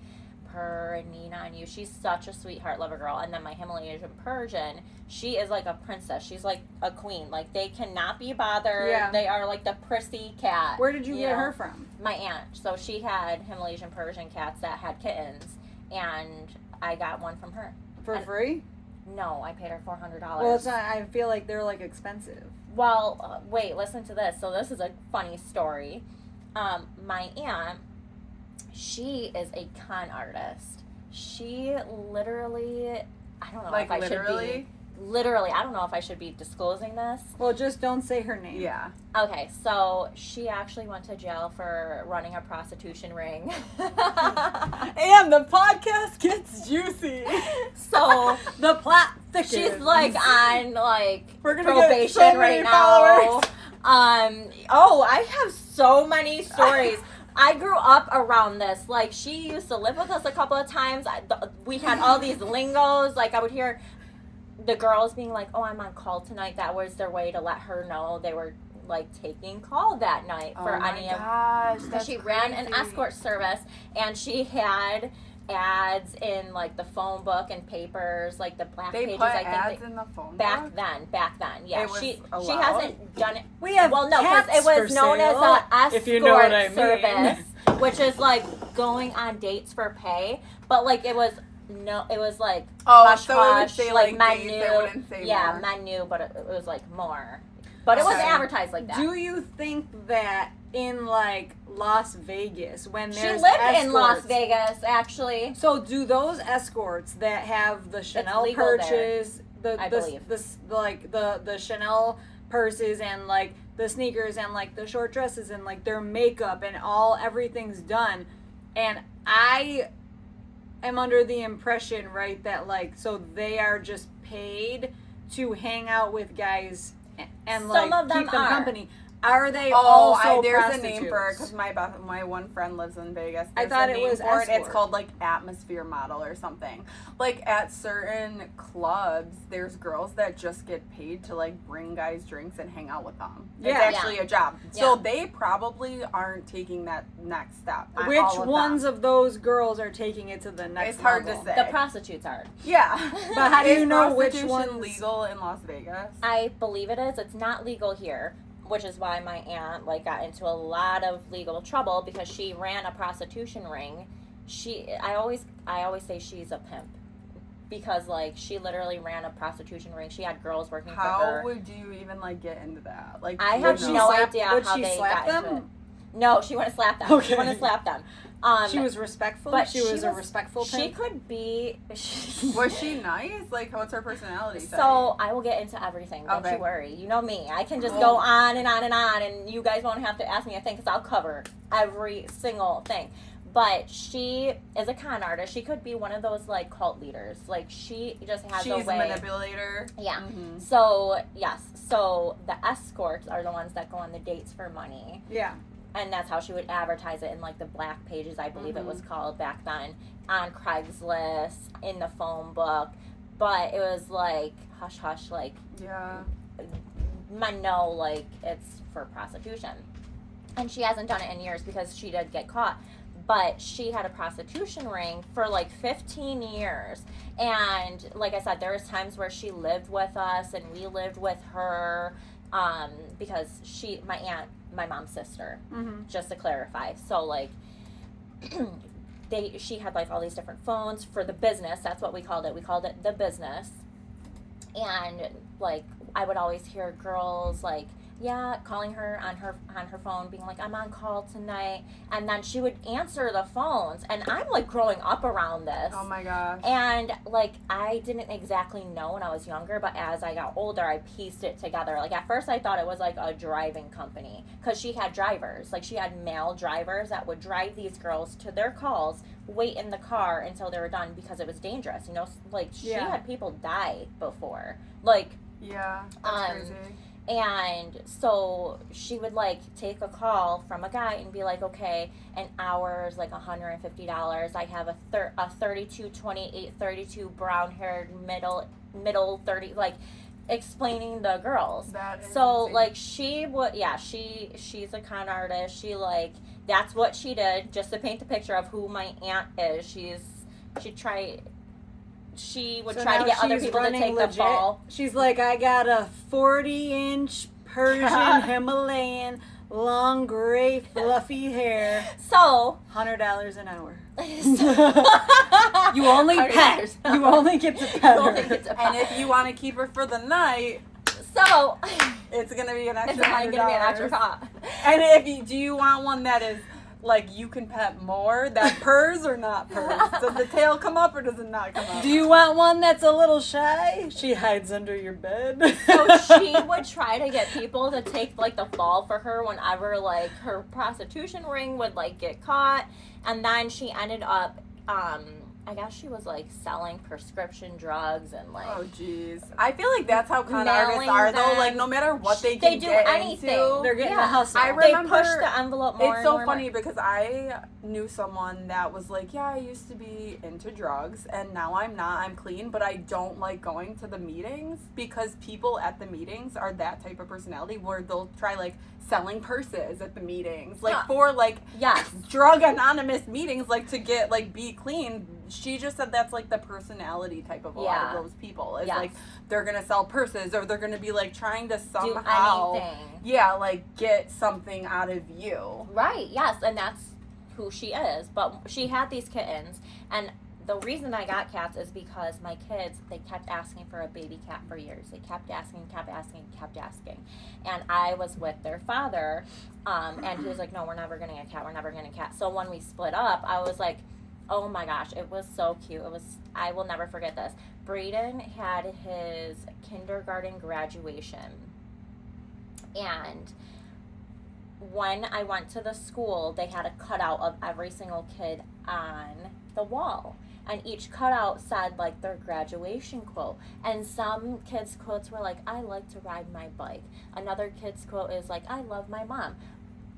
purr and knead on you. She's such a sweetheart lover girl. And then my Himalayan Persian, she is like a princess. She's like a queen. Like, they cannot be bothered. Yeah. They are like the prissy cat. Where did you get her from? My aunt. So she had Himalayan Persian cats that had kittens, and I got one from her. For free? No, I paid her $400. Well, it's not, I feel like they're like expensive. Well, wait, listen to this. So this is a funny story. My aunt, she is a con artist. She literally, I don't know if I should be. Literally, I don't know if I should be disclosing this. Well, just don't say her name. Yeah. Okay, so she actually went to jail for running a prostitution ring. And the podcast gets juicy. So the plot thickens. She's like on like We're gonna probation get so right many now. followers. I have so many stories. I grew up around this. Like, she used to live with us a couple of times. We had all these lingos. Like, I would hear the girls being like, oh, I'm on call tonight. That was their way to let her know they were, like, taking call that night for any of... That's she crazy. ran an escort service, and she had ads in, like, the phone book and papers, like the black pages. Put I think ads in the phone back book? then, yeah. She hasn't done it. We have because it was known as an escort if you know what I mean. service, which is like going on dates for pay, but like it was like hush so it would hush, say like dates, menu, it wouldn't say more. menu, but it was like more. But it wasn't advertised like that. Do you think that in like Las Vegas, when there's she lived escorts, in Las Vegas, actually. So do those escorts that have the Chanel purses, the Chanel purses and like the sneakers and like the short dresses and like their makeup and everything's done, and I am under the impression, right, that like so they are just paid to hang out with guys and like keep them company. Are they also there's a name for it because my one friend lives in Vegas. I thought it was escort. It's called like atmosphere model or something. Like at certain clubs, there's girls that just get paid to like bring guys drinks and hang out with them. It's actually a job. So they probably aren't taking that next step. Which ones of those girls are taking it to the next level? It's hard to say. The prostitutes are. Yeah. But how do you know which one's one's legal in Las Vegas? I believe it is. It's not legal here, which is why my aunt like got into a lot of legal trouble because she ran a prostitution ring. I always say she's a pimp because like she literally ran a prostitution ring. She had girls working for her. How would you even like get into that? Like I have no idea how they got into it. No, she wouldn't slap them. Okay. She wouldn't slap them. She was respectful. But she was a respectful pimp. She could be. Was she nice? Like, what's her personality? So I will get into everything. Don't you worry. You know me. I can just go on and on and on, and you guys won't have to ask me a thing because I'll cover every single thing. But she is a con artist. She could be one of those like cult leaders. Like she just has a way. She's a manipulator. Yeah. Mm-hmm. So yes. So the escorts are the ones that go on the dates for money. Yeah. And that's how she would advertise it in, like, the black pages, I believe it was called back then, on Craigslist, in the phone book. But it was, like, hush-hush, like, men know, like, it's for prostitution. And she hasn't done it in years because she did get caught. but she had a prostitution ring for like 15 years. And like I said, there was times where she lived with us and we lived with her, because my aunt, my mom's sister, just to clarify. So like, she had like all these different phones for the business. That's what we called it. We called it the business. And like, I would always hear girls like, calling her on her phone, being like, I'm on call tonight. And then she would answer the phones. And I'm like growing up around this. Oh my gosh. And like, I didn't exactly know when I was younger, but as I got older, I pieced it together. Like at first I thought it was like a driving company, because she had drivers. Like she had male drivers that would drive these girls to their calls, wait in the car until they were done, because it was dangerous. You know, like she had people die before. Like, yeah, that's crazy. And so she would like take a call from a guy and be like, okay, an hour is like $150. I have a 32, 28, 32 brown haired middle 30, like explaining the girls. That is so insane. like she would, she's a con artist. She like, that's what she did, just to paint the picture of who my aunt is. She would try to get other people to take the fall. She's like, I got a 40-inch Persian Himalayan, long gray fluffy hair. So $100 an hour. you You only pet. You only get to pet her. And if you want to keep her for the night, so it's gonna be an extra it's $100. gonna be an extra cost. And do you want one that is like you can pet more, that purrs or not purrs? Does the tail come up or does it not come up? Do you want one that's a little shy? She hides under your bed. So she would try to get people to take like the fall for her whenever like her prostitution ring would like get caught, and then she ended up I guess she was like selling prescription drugs and like. Oh jeez, I feel like that's how con mailing artists are though. them. Like no matter what they can do get anything. into, They're getting the hustle. I remember they push the envelope more. It's and so more funny because I knew someone that was like, yeah, I used to be into drugs and now I'm not. I'm clean, but I don't like going to the meetings because people at the meetings are that type of personality where they'll try like selling purses at the meetings, like for like drug anonymous meetings, like to get like be clean. She just said that's like the personality type of a lot of those people. It's like they're gonna sell purses or they're gonna be like trying to somehow do anything. Like get something out of you. Right, yes, and that's who she is. But she had these kittens, and the reason I got cats is because my kids, they kept asking for a baby cat for years. They kept asking. And I was with their father, and he was like, no, we're never getting a cat. So when we split up, I was like, oh my gosh, it was so cute. I will never forget this. Braden had his kindergarten graduation, and when I went to the school, they had a cutout of every single kid on the wall. And each cutout said, like, their graduation quote. And some kids' quotes were like, I like to ride my bike. Another kid's quote is like, I love my mom.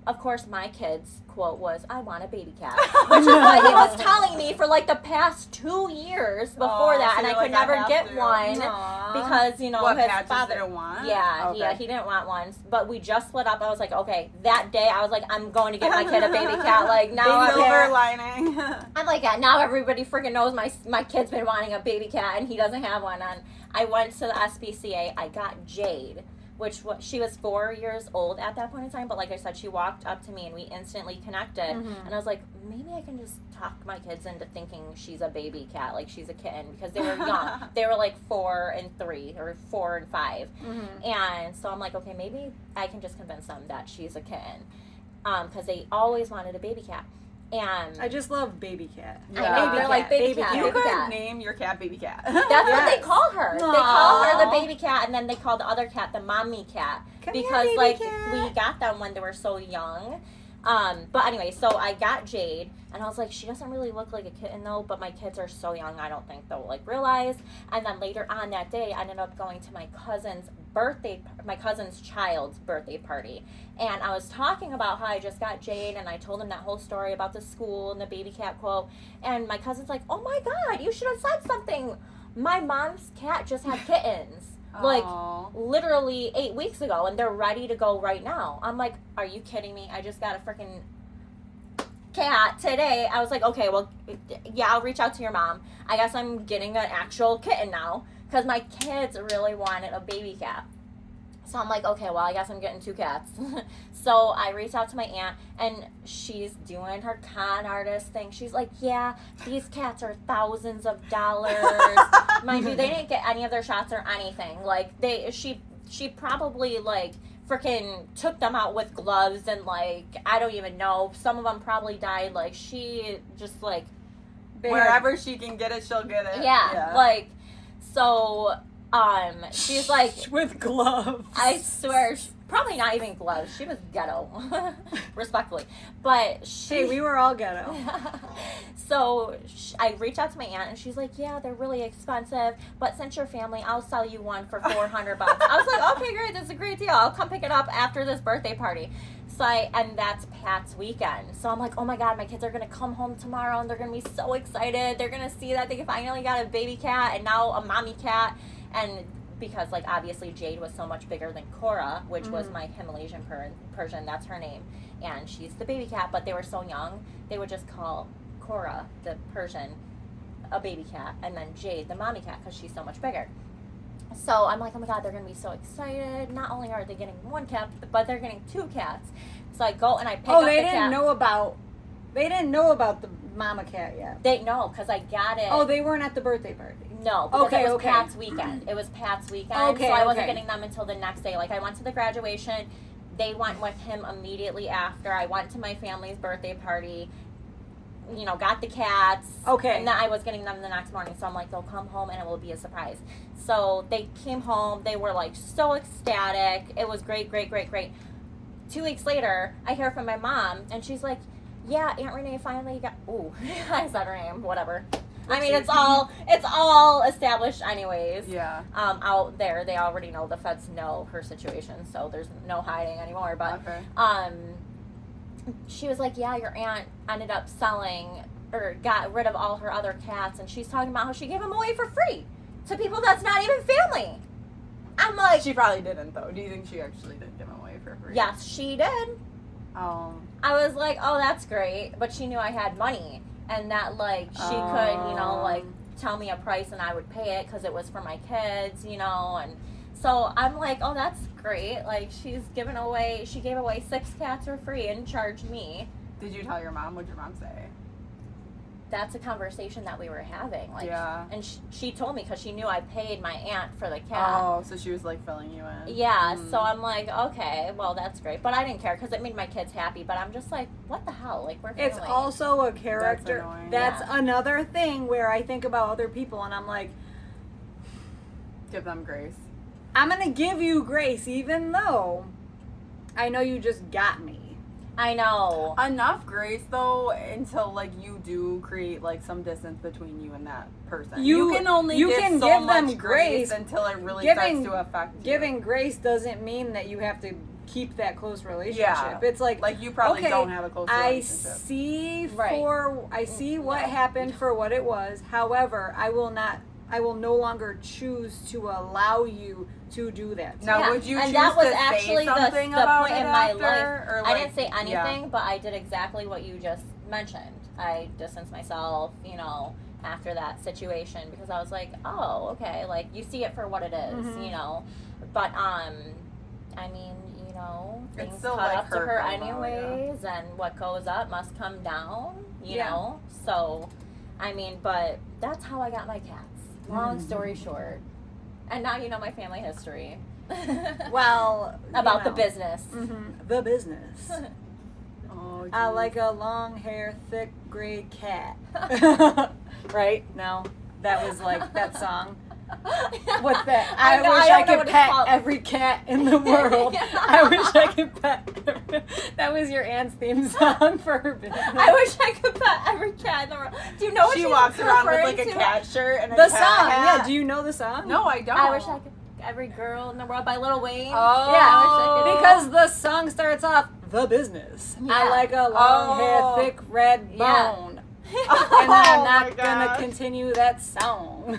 Of course, my kid's quote was, I want a baby cat. Which is what he was telling me for, like, the past 2 years before that. So and I could never get one because, you know, what, his Patches father didn't want? Yeah, he didn't want one. But we just split up. I was like, okay, that day I was like, I'm going to get my kid a baby cat. Like, now silver lining. I'm like, yeah, now everybody freaking knows my kid's been wanting a baby cat and he doesn't have one. And I went to the SPCA. I got Jade, she was 4 years old at that point in time, but like I said, she walked up to me and we instantly connected. And I was like, maybe I can just talk my kids into thinking she's a baby cat, like she's a kitten, because they were young. They were like 4 and 3 or 4 and 5. And so I'm like, okay, maybe I can just convince them that she's a kitten, because they always wanted a baby cat. And I just love baby cat. I know, they're like baby cat. You could name your cat baby cat. That's what they call her. Aww. They call her the baby cat, and then they call the other cat the mommy cat. Because like we got them when they were so young. But anyway, so I got Jade, and I was like, she doesn't really look like a kitten though, but my kids are so young, I don't think they'll like realize. And then later on that day, I ended up going to my cousin's child's birthday party. And I was talking about how I just got Jade, and I told him that whole story about the school and the baby cat quote. And my cousin's like, oh my God, you should have said something. My mom's cat just had kittens. Like, literally 8 weeks ago, and they're ready to go right now. I'm like, are you kidding me? I just got a freaking cat today. I was like, okay, well, yeah, I'll reach out to your mom. I guess I'm getting an actual kitten now because my kids really wanted a baby cat. So I'm like, okay, well, I guess I'm getting 2 cats. So I reached out to my aunt, and she's doing her con artist thing. She's like, yeah, these cats are thousands of dollars. Mind you, they didn't get any of their shots or anything. Like, she probably, like, freaking took them out with gloves and, like, I don't even know. Some of them probably died. Like, she just, like... Wherever she can get it, she'll get it. Yeah. Like, so... she's like... With gloves. I swear, probably not even gloves. She was ghetto. Respectfully. But she... Hey, we were all ghetto. So, I reached out to my aunt, and she's like, yeah, they're really expensive, but since you're family, I'll sell you one for $400. I was like, okay, great, that's a great deal. I'll come pick it up after this birthday party. So and that's Pat's weekend. So I'm like, oh my God, my kids are going to come home tomorrow, and they're going to be so excited. They're going to see that they finally got a baby cat, and now a mommy cat. And because, like, obviously Jade was so much bigger than Cora, which was my Himalayan Persian, that's her name, and she's the baby cat, but they were so young, they would just call Cora, the Persian, a baby cat, and then Jade, the mommy cat, because she's so much bigger. So I'm like, oh my God, they're going to be so excited. Not only are they getting 1 cat, but they're getting 2 cats. So I go and I pick up the cat. They didn't know about the mama cat yet. They know, because I got it. Oh, they weren't at the birthday party. No, because it was Pat's weekend. It was Pat's weekend, so I wasn't getting them until the next day. Like, I went to the graduation. They went with him immediately after. I went to my family's birthday party, you know, got the cats. Okay. And then I was getting them the next morning, so I'm like, they'll come home and it will be a surprise. So they came home. They were, like, so ecstatic. It was great, great, great, great. 2 weeks later, I hear from my mom, and she's like, yeah, Aunt Renee finally got... Ooh, I said her name, whatever. I mean, it's all established anyways. Yeah. Out there, they already know, the feds know her situation, so there's no hiding anymore. But she was like, yeah, your aunt ended up selling or got rid of all her other cats, and she's talking about how she gave them away for free to people that's not even family. I'm like, she probably didn't though. Do you think she actually did give them away for free? Yes, she did. Oh. I was like, oh, that's great, but she knew I had money. And that, like, she could, you know, like, tell me a price and I would pay it because it was for my kids, you know. And so I'm like, oh, that's great. Like, she gave away 6 cats for free and charged me. Did you tell your mom? What'd your mom say? That's a conversation that we were having. Like, yeah. And she told me because she knew I paid my aunt for the cat. Oh, so she was, like, filling you in. Yeah, so I'm like, okay, well, that's great. But I didn't care because it made my kids happy. But I'm just like, what the hell? Like, we're family. It's also a character. That's yeah. another thing where I think about other people, and I'm like... Give them grace. I'm going to give you grace, even though I know you just got me. I know. Enough grace, though, until, like, you do create, like, some distance between you and that person. You can only give so much grace until it really starts to affect you. Giving grace doesn't mean that you have to keep that close relationship. Yeah. It's like you probably don't have a close relationship. I see what happened for what it was. However, I will no longer choose to allow you to do that. Now, would you choose that was to actually say something the about point it in my after, life. or I didn't say anything, but I did exactly what you just mentioned. I distanced myself, you know, after that situation because I was like, oh, okay, like you see it for what it is, you know. But I mean, you know, things still, caught like, up to her hurtful, anyways, and what goes up must come down, you know. So, I mean, but that's how I got my cats. Long story short. And now you know my family history. Well, about the business. Mm-hmm. The business. Oh, I like a long hair, thick gray cat. Right? No, that was like that song. What's that? I wish I could pet every cat in the world. Yeah. I wish I could pet. That was your aunt's theme song for her business. I wish I could pet every cat in the world. Do you know what she walks around with like a cat shirt and a the cat song? hat. Yeah. Do you know the song? No, I don't. I wish I could. Every girl in the world by Lil Wayne. Oh, yeah. I wish I could. Because the song starts off the business. Yeah. I like a long hair, thick red bone. And I'm not gonna continue that song.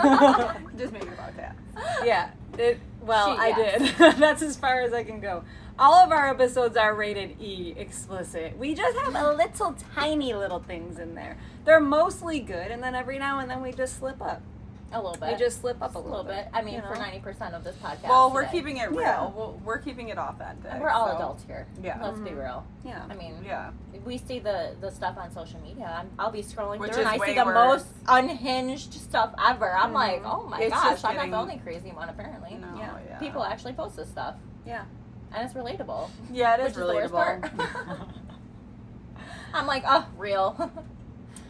Just make it about cats. Yeah. I did. That's as far as I can go. all of our episodes are rated E explicit. We just have a little tiny little things in there. They're mostly good, and then every now and then we just slip up. A little bit. We just slip up a little bit. I mean, for 90% of this podcast. Well, we're keeping it real. Yeah. We're keeping it authentic. And we're all adults here. Yeah. Let's be real. Yeah. I mean, yeah. We see the stuff on social media. I'll be scrolling Which through and I see the most unhinged stuff ever. I'm like, oh my gosh, I'm not the only crazy one apparently. No, yeah. People actually post this stuff. Yeah. And it's relatable. Yeah, it is which relatable. Is the worst part. I'm like, oh, real.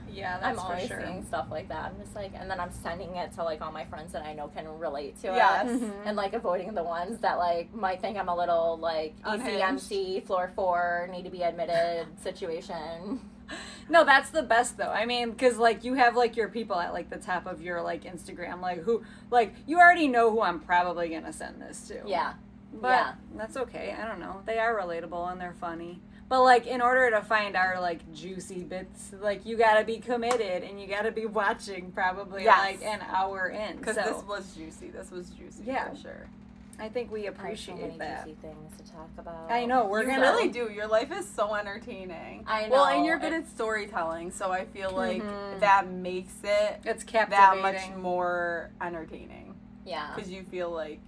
Yeah, that's I'm always for sure. seeing stuff like that. I'm just like, and then I'm sending it to like all my friends that I know can relate to it, and like avoiding the ones that like might think I'm a little like ECMC floor 4 need to be admitted situation. No, that's the best though. I mean, because like you have like your people at like the top of your like Instagram, like who like you already know who I'm probably gonna send this to. Yeah, but that's okay. I don't know. They are relatable and they're funny. But, like, in order to find our, like, juicy bits, like, you gotta be committed and you gotta be watching probably, like, an hour in. Because this was juicy. This was juicy for sure. I think we appreciate so many that. Juicy things to talk about. I know. You really do. Your life is so entertaining. I know. Well, and you're good at storytelling, so I feel like that makes it it's captivating. that much more entertaining. Yeah. Because you feel like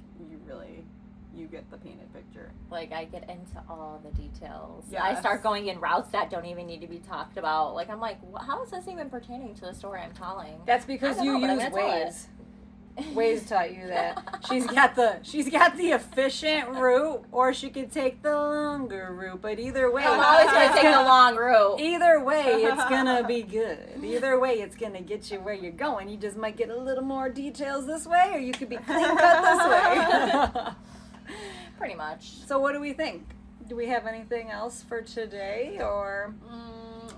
you get the painted picture. Like, I get into all the details. Yes. I start going in routes that don't even need to be talked about. Like, I'm like, how is this even pertaining to the story I'm telling? That's because you use Waze. Waze taught you that. She's got the efficient route, or she could take the longer route. But either way, I'm always going to take the long route. Either way, it's gonna be good. Either way, it's gonna get you where you're going. You just might get a little more details this way, or you could be clean cut this way. Pretty much. So what do we think? Do we have anything else for today, or?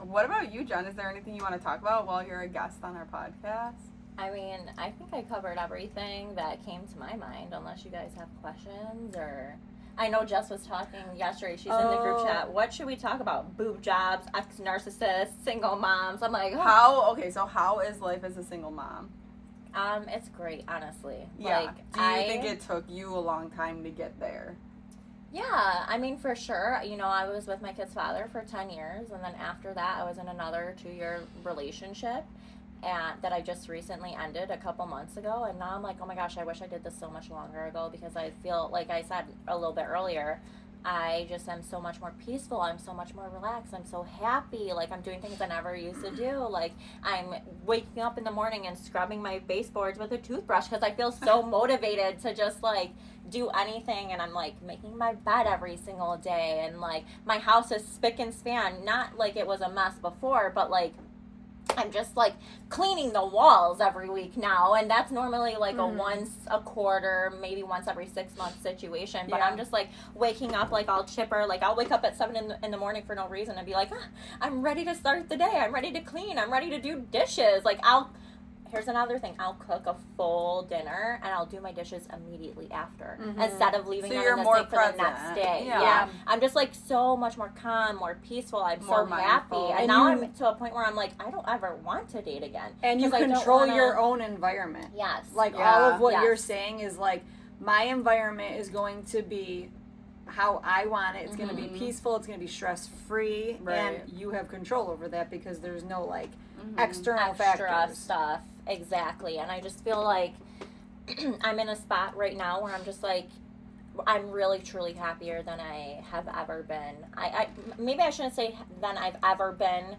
What about you, Jen? Is there anything you want to talk about while you're a guest on our podcast? I mean, I think I covered everything that came to my mind, unless you guys have questions or... I know Jess was talking yesterday. She's in the group chat. What should we talk about? Boob jobs, ex-narcissists, single moms. I'm like, how is life as a single mom? It's great, honestly. Yeah. Like, do you think it took you a long time to get there? Yeah, I mean, for sure. You know, I was with my kid's father for 10 years, and then after that, I was in another 2-year relationship that I just recently ended a couple months ago, and now I'm like, oh my gosh, I wish I did this so much longer ago, because I feel, like I said a little bit earlier, I just am so much more peaceful. I'm so much more relaxed. I'm so happy. Like, I'm doing things I never used to do. Like, I'm waking up in the morning and scrubbing my baseboards with a toothbrush because I feel so motivated to just, like, do anything. And I'm, like, making my bed every single day. And, like, my house is spick and span. Not like it was a mess before, but, like, I'm just like cleaning the walls every week now, and that's normally like a once a quarter, maybe once every 6 month situation. But I'm just like waking up like all chipper. Like, I'll wake up at 7 in the morning for no reason and be like, I'm ready to start the day. I'm ready to clean. I'm ready to do dishes. Like, here's another thing. I'll cook a full dinner and I'll do my dishes immediately after instead of leaving them in the sink for the next day. Yeah. I'm just like so much more calm, more peaceful. I'm more so happy. And now I'm to a point where I'm like, I don't ever want to date again. And you control your own environment. Yes. Like all of what you're saying is like, my environment is going to be how I want it. It's going to be peaceful. It's going to be stress-free. Right. And you have control over that because there's no like external factors. Stuff. Exactly. And I just feel like I'm in a spot right now where I'm just like, I'm really truly happier than I have ever been. I maybe I shouldn't say than I've ever been,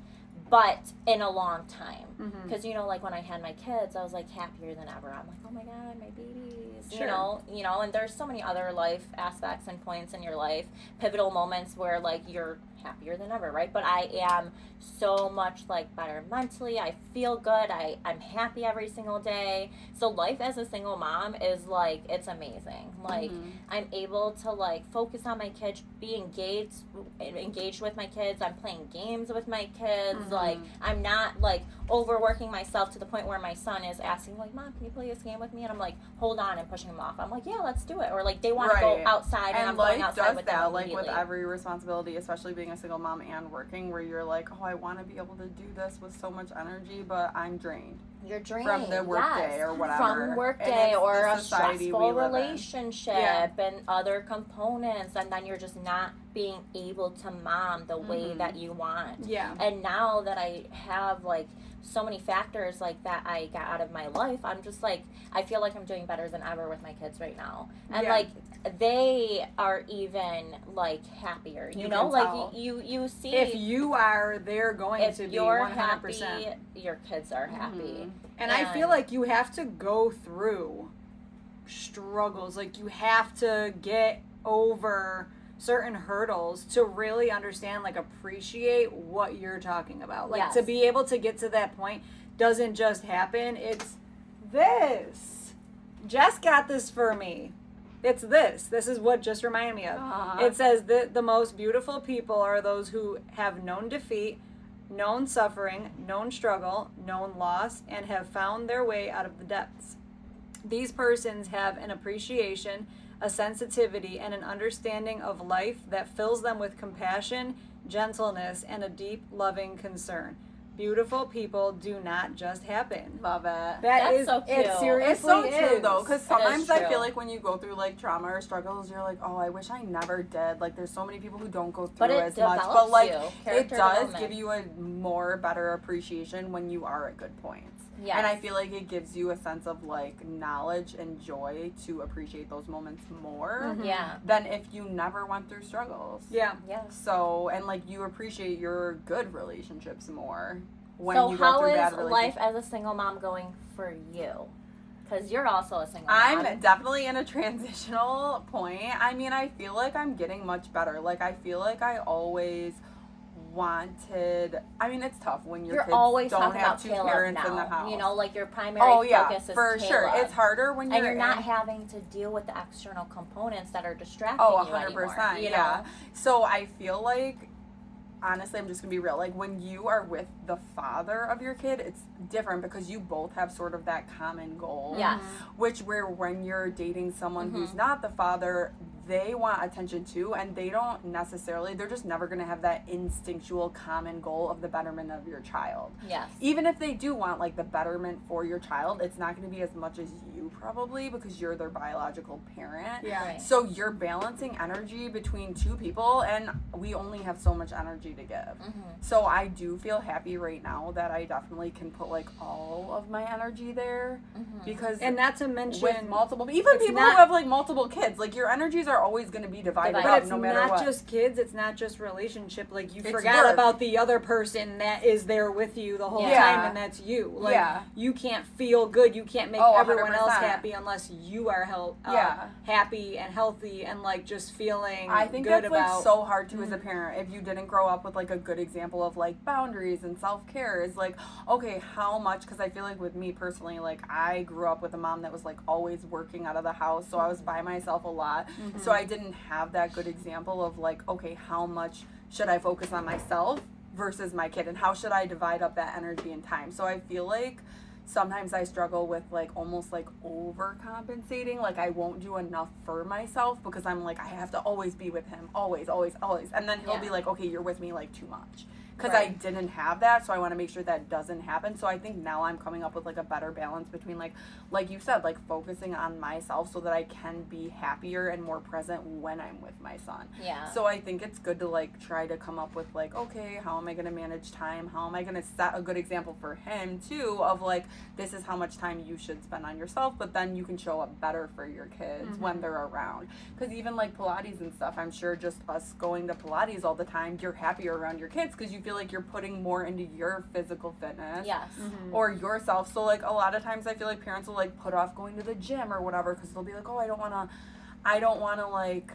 but in a long time. Because, you know, like when I had my kids, I was like happier than ever. I'm like, oh my God, my babies, you know, and there's so many other life aspects and points in your life, pivotal moments where like you're happier than ever, right? But I am so much like better mentally. I feel good. I'm happy every single day. So life as a single mom is like, it's amazing. Like I'm able to like focus on my kids, be engaged with my kids. I'm playing games with my kids. Like I'm not like overworking myself to the point where my son is asking like, Mom, can you play this game with me? And I'm like, hold on, and pushing him off. I'm like, yeah, let's do it. Or like they want to go outside and I'm going outside with them like with every responsibility, especially being a single mom and working, where you're like, oh, I want to be able to do this with so much energy, but I'm drained. you're drained from the work day or whatever. From work day or a stressful relationship in. and other components, and then you're just not being able to mom the way that you want. Yeah. And now that I have like so many factors like that I got out of my life, I'm just like, I feel like I'm doing better than ever with my kids right now. And like they are even like happier, you know, like you see, if you are, they're going to be 100%. Happy, your kids are happy. And I feel like you have to go through struggles, like you have to get over certain hurdles to really understand, like appreciate what you're talking about. Like to be able to get to that point doesn't just happen. It's this. Jess got this for me. It's this. This is what just reminded me of. It says that the most beautiful people are those who have known defeat, known suffering, known struggle, known loss, and have found their way out of the depths. These persons have an appreciation, a sensitivity, and an understanding of life that fills them with compassion, gentleness, and a deep, loving concern. Beautiful people do not just happen. Love it. That's so cute. It seriously it's so is. true though, because sometimes I feel like when you go through like trauma or struggles, you're like, oh, I wish I never did. Like there's so many people who don't go through as much, but like it does give you a more better appreciation when you are at good points. Yes. And I feel like it gives you a sense of like knowledge and joy to appreciate those moments more than if you never went through struggles. Yeah. So, and like you appreciate your good relationships more when so you go through bad relationships. So how is life as a single mom going for you? Because you're also a single mom. I'm definitely in a transitional point. I mean, I feel like I'm getting much better. Like I feel like I always wanted, I mean, it's tough when your kids always don't have two Caleb parents now. in the house. You know, like your primary focus is for Caleb. sure. It's harder when you're not having to deal with the external components that are distracting you 100%, anymore. You know? So I feel like, honestly, I'm just gonna be real. Like when you are with the father of your kid, it's different because you both have sort of that common goal. Yes. Which where when you're dating someone who's not the father, they want attention too, and they don't necessarily, they're just never going to have that instinctual common goal of the betterment of your child. Yes. Even if they do want like the betterment for your child, it's not going to be as much as you probably because you're their biological parent. Yeah. Right. So you're balancing energy between two people, and we only have so much energy to give. So I do feel happy right now that I definitely can put like all of my energy there because, and not to mention with multiple, even people who have like multiple kids, like your energies are always going to be divided up no matter what. But it's not just kids, it's not just relationship. Like you forgot about the other person that is there with you the whole time, and that's you. Like you can't feel good, you can't make everyone else happy unless you are happy and healthy and like just feeling I think good that's about. like so hard too as a parent. If you didn't grow up with like a good example of like boundaries and self-care, is like, okay, how much, because I feel like with me personally, like I grew up with a mom that was like always working out of the house, so I was by myself a lot. So I didn't have that good example of like, okay, how much should I focus on myself versus my kid, and how should I divide up that energy and time? So I feel like sometimes I struggle with like almost like overcompensating. Like I won't do enough for myself because I'm like, I have to always be with him, always. And then he'll be like, okay, you're with me like too much. Because I didn't have that, so I want to make sure that doesn't happen. So I think now I'm coming up with like a better balance between like you said, like focusing on myself so that I can be happier and more present when I'm with my son. Yeah. So I think it's good to like try to come up with like, okay, how am I going to manage time? How am I going to set a good example for him too of like, this is how much time you should spend on yourself, but then you can show up better for your kids when they're around. Because even like Pilates and stuff, I'm sure just us going to Pilates all the time, you're happier around your kids because you feel like you're putting more into your physical fitness or yourself. So like a lot of times I feel like parents will like put off going to the gym or whatever because they'll be like, oh, I don't want to like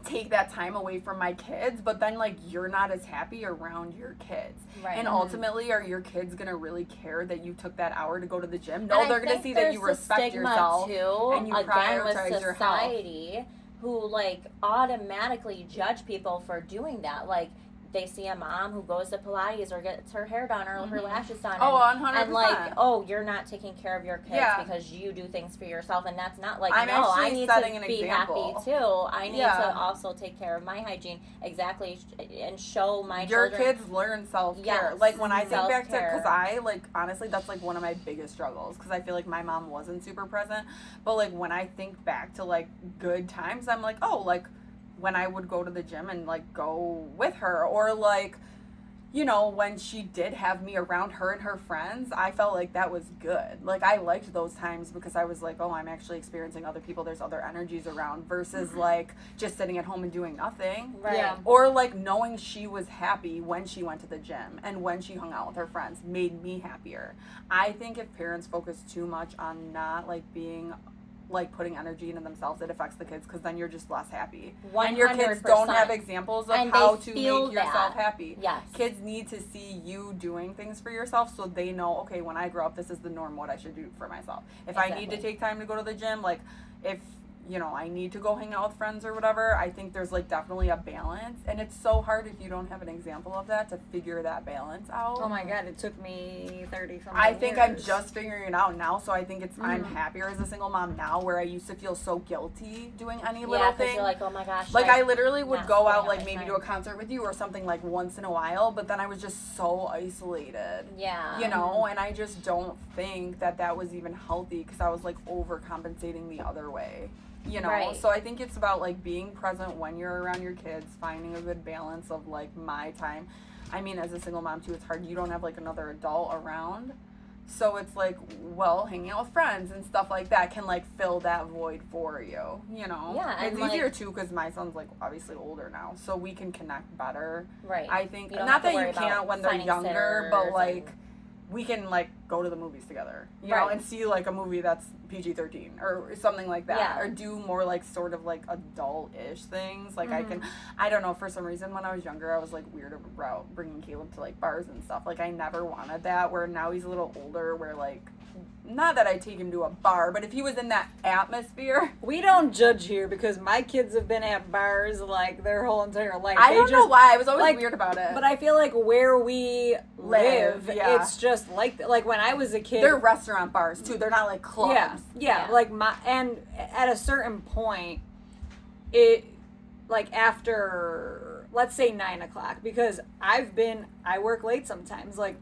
take that time away from my kids, but then like you're not as happy around your kids. Right. And ultimately, are your kids gonna really care that you took that hour to go to the gym? No, they're gonna see that you respect yourself too, and you prioritize your health. Who like automatically judge people for doing that. Like they see a mom who goes to Pilates or gets her hair done or her lashes done. Oh, 100%. And like, oh, you're not taking care of your kids because you do things for yourself, and that's not like, I'm no, I actually need setting to an be example. happy too. I need to also take care of my hygiene exactly and show my your children. kids learn self-care. Yes, Like when I think back to, self-care. because I like honestly that's like one of my biggest struggles, because I feel like my mom wasn't super present, but like when I think back to like good times, I'm like, oh, like when I would go to the gym and like go with her, or like, you know, when she did have me around her and her friends, I felt like that was good. Like I liked those times because I was like, oh, I'm actually experiencing other people, there's other energies around, versus like just sitting at home and doing nothing. Right. Yeah. Or like knowing she was happy when she went to the gym and when she hung out with her friends made me happier. I think if parents focus too much on not like being like putting energy into themselves, it affects the kids, because then you're just less happy. 100%. And your kids don't have examples of And how they to feel make yourself that. happy. Yes. Kids need to see you doing things for yourself so they know, okay, when I grow up, this is the norm, what I should do for myself. If I need to take time to go to the gym, like if, you know, I need to go hang out with friends or whatever, I think there's like definitely a balance. And it's so hard if you don't have an example of that to figure that balance out. Oh my God, it took me 30 something I think years. I'm just figuring it out now, so I think it's I'm happier as a single mom now, where I used to feel so guilty doing any little thing. You're like, oh my gosh. Like I literally would not go putting out up like my maybe time. to a concert with you or something like once in a while, but then I was just so isolated. Yeah. You know, and I just don't think that that was even healthy, because I was like overcompensating the other way. You know, Right. so I think it's about like being present when you're around your kids, finding a good balance of like my time. I mean, as a single mom too, it's hard. You don't have like another adult around. So it's like, well, hanging out with friends and stuff like that can like fill that void for you, you know? Yeah, and it's like, easier too, because my son's like obviously older now, so we can connect better. Right. I think, You don't not have to that you worry about can't when they're finding younger, but sitters like and- we can like go to the movies together, you know, Right. and see like a movie that's PG-13 or something like that, Yeah. or do more like sort of like adult-ish things. Like I don't know, for some reason when I was younger, I was like weird about bringing Caleb to like bars and stuff. Like I never wanted that, where now he's a little older, where like, not that I take him to a bar, but if he was in that atmosphere. We don't judge here because my kids have been at bars like their whole entire life. I don't know why. I was always like, weird about it. But I feel like where we live, yeah. it's just like when I was a kid. They're restaurant bars too. They're not like clubs. Yeah. Like and at a certain point, it like after, let's say 9 o'clock, because I work late sometimes. Like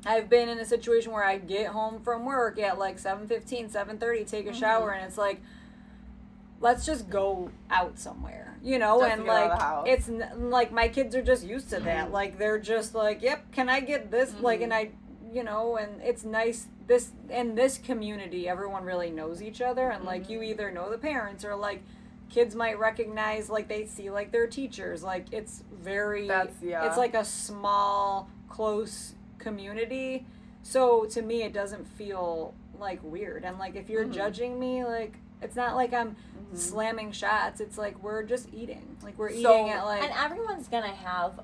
I've been in a situation where I get home from work at like 7:15, 7:30, take a shower, and it's like, let's just go out somewhere, you know? Just and to get out of the house. it's like my kids are just used to that. Like they're just like, yep, can I get this? Like, and I, you know, and it's nice. In this community, everyone really knows each other, and like you either know the parents or like kids might recognize, like they see like their teachers. Like it's very, it's like a small, close community. So to me, it doesn't feel like weird. And like if you're judging me, like it's not like I'm slamming shots. It's like we're just eating. Like we're eating at like. And everyone's gonna have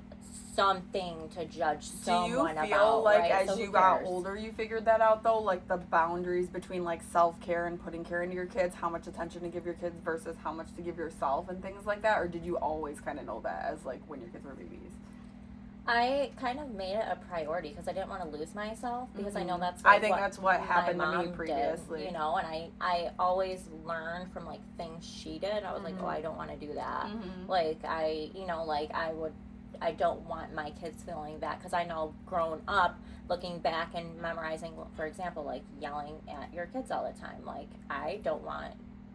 something to judge someone about. Do you feel like right? as So you who got cares? older you figured that out though, like the boundaries between like self-care and putting care into your kids, how much attention to give your kids versus how much to give yourself and things like that? Or did you always kind of know that as like when your kids were babies? I kind of made it a priority because I didn't want to lose myself, because I know that's I like think that's what happened my to me mom previously. did, you know, and I always learned from like things she did. I was like, oh, I don't want to do that. Like I don't want my kids feeling that, because I know growing up, looking back and memorizing, for example, like yelling at your kids all the time. Like I don't want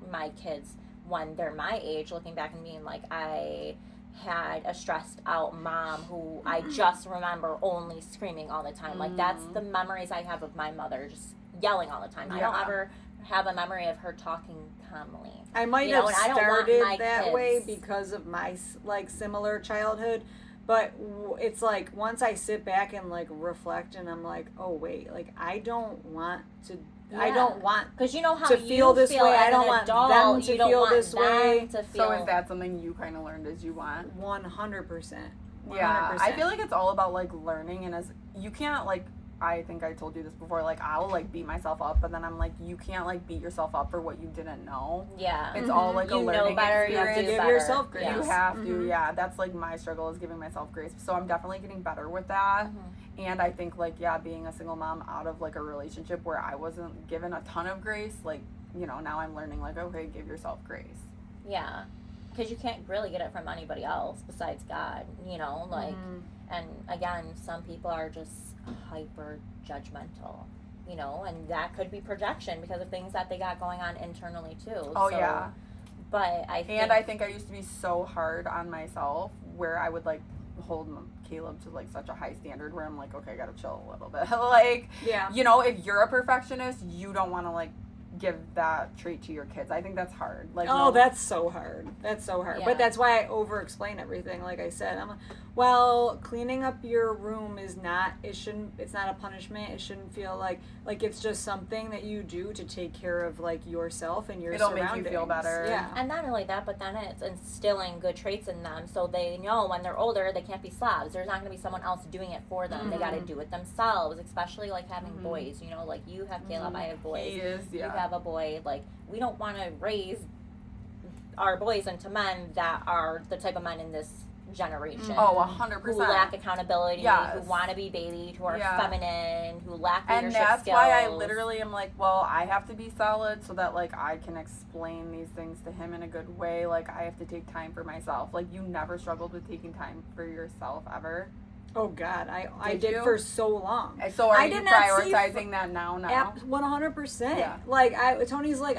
my kids, when they're my age, looking back and being like, I had a stressed out mom who I just remember only screaming all the time. Like that's the memories I have of my mother just yelling all the time. I don't ever have a memory of her talking calmly. I might You know, have and I don't want started my that way kids- because of my like similar childhood, but it's like once I sit back and like reflect, and I'm like, oh wait, like I don't want to. I don't want because you know how to you feel this way. as I don't an want adult, them to you don't feel want this them way. to feel, So is that something you kind of learned as you went? 100%. Yeah, I feel like it's all about like learning, and as you can't like I think I told you this before, like, I'll, like, beat myself up, but then I'm like, you can't, like, beat yourself up for what you didn't know. Yeah. It's all, like, a you learning know better, experience. you have to give yourself grace. You have to, yeah. That's, like, my struggle is giving myself grace. So I'm definitely getting better with that. And I think, like, yeah, being a single mom out of, like, a relationship where I wasn't given a ton of grace, like, you know, now I'm learning, like, okay, give yourself grace. Yeah. Because you can't really get it from anybody else besides God, you know, like, and again, some people are just hyper judgmental, you know, and that could be projection because of things that they got going on internally too. Oh, so, yeah. But I think I used to be so hard on myself where I would, like, hold Caleb to, like, such a high standard where I'm like, okay, I gotta chill a little bit. Like, you know, if you're a perfectionist, you don't want to, like, give that trait to your kids. I think that's hard. Like, that's so hard. That's so hard. Yeah. But that's why I over-explain everything. Like I said, I'm like, well, cleaning up your room is not. It's not a punishment. It shouldn't feel like it's just something that you do to take care of, like, yourself and your surroundings. It'll make you feel better. Yeah. And not only that, but then it's instilling good traits in them so they know when they're older they can't be slobs. There's not going to be someone else doing it for them. They got to do it themselves, especially, like, having boys. You know, like, you have Caleb, I have boys. He is, yeah. You have a boy. Like, we don't want to raise our boys into men that are the type of men in this generation. Oh, 100%. Who lack accountability, Yes. who want to be babied, who are feminine, who lack and leadership that's skills. why I literally am like, well, I have to be solid so that, like, I can explain these things to him in a good way. Like, I have to take time for myself. Like, you never struggled with taking time for yourself ever? Oh God, I Did did you? for so long. So are I you did not prioritizing that now? 100%. Yeah. Like, Tony's like,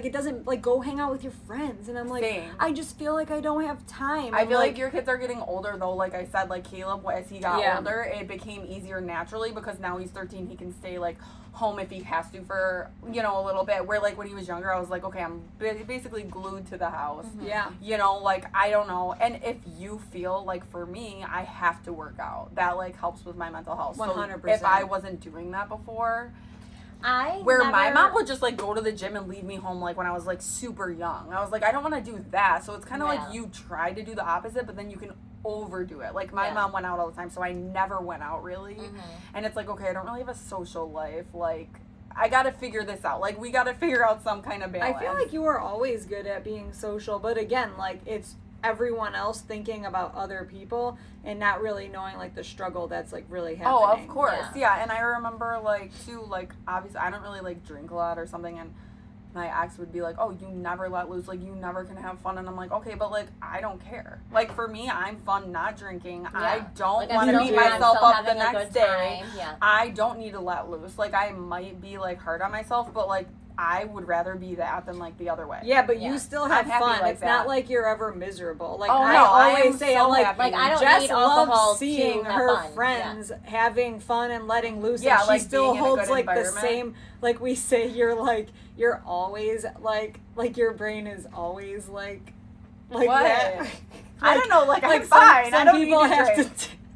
it doesn't, like, go hang out with your friends, and I'm like, Same. I just feel like I don't have time. I feel like your kids are getting older, though. Like I said, like, Caleb, as he got Yeah. older, it became easier naturally because now he's 13. He can stay, like, home if he has to for, you know, a little bit. Where, like, when he was younger, I was like, okay, I'm basically glued to the house. Yeah. You know, like, I don't know. And if you feel like, for me, I have to work out. That, like, helps with my mental health. 100%. So if I wasn't doing that before, my never- mom would just, like, go to the gym and leave me home, like, when I was, like, super young. I was like, I don't want to do that. So it's kind of like you try to do the opposite, but then you can overdo it. Like, my mom went out all the time, so I never went out, really. And it's like, okay, I don't really have a social life. Like, I gotta figure this out. Like, we gotta figure out some kind of balance. I feel like you were always good at being social, but again, like, it's everyone else thinking about other people and not really knowing, like, the struggle that's, like, really happening. Oh, of course. Yeah. And I remember, like, too, like, obviously, I don't really, like, drink a lot or something, and my ex would be like, oh, you never let loose, like, you never can have fun. And I'm like, okay, but, like, I don't care. Like, for me, I'm fun not drinking. I don't want to beat myself up the next day. I don't need to let loose. Like, I might be, like, hard on myself, but, like, I would rather be that than, like, the other way. Yeah, but you still have fun. Like it's not like you're ever miserable. Like, I always say, so I'm like, I don't Jess need alcohol loves seeing to have her fun. friends having fun and letting loose. Yeah, and like, she still being in a holds, good like, the environment. same, like, we say, you're always, like your brain is always, like what? that. I don't know, like I'm some, fine. Some I don't people need to have drink.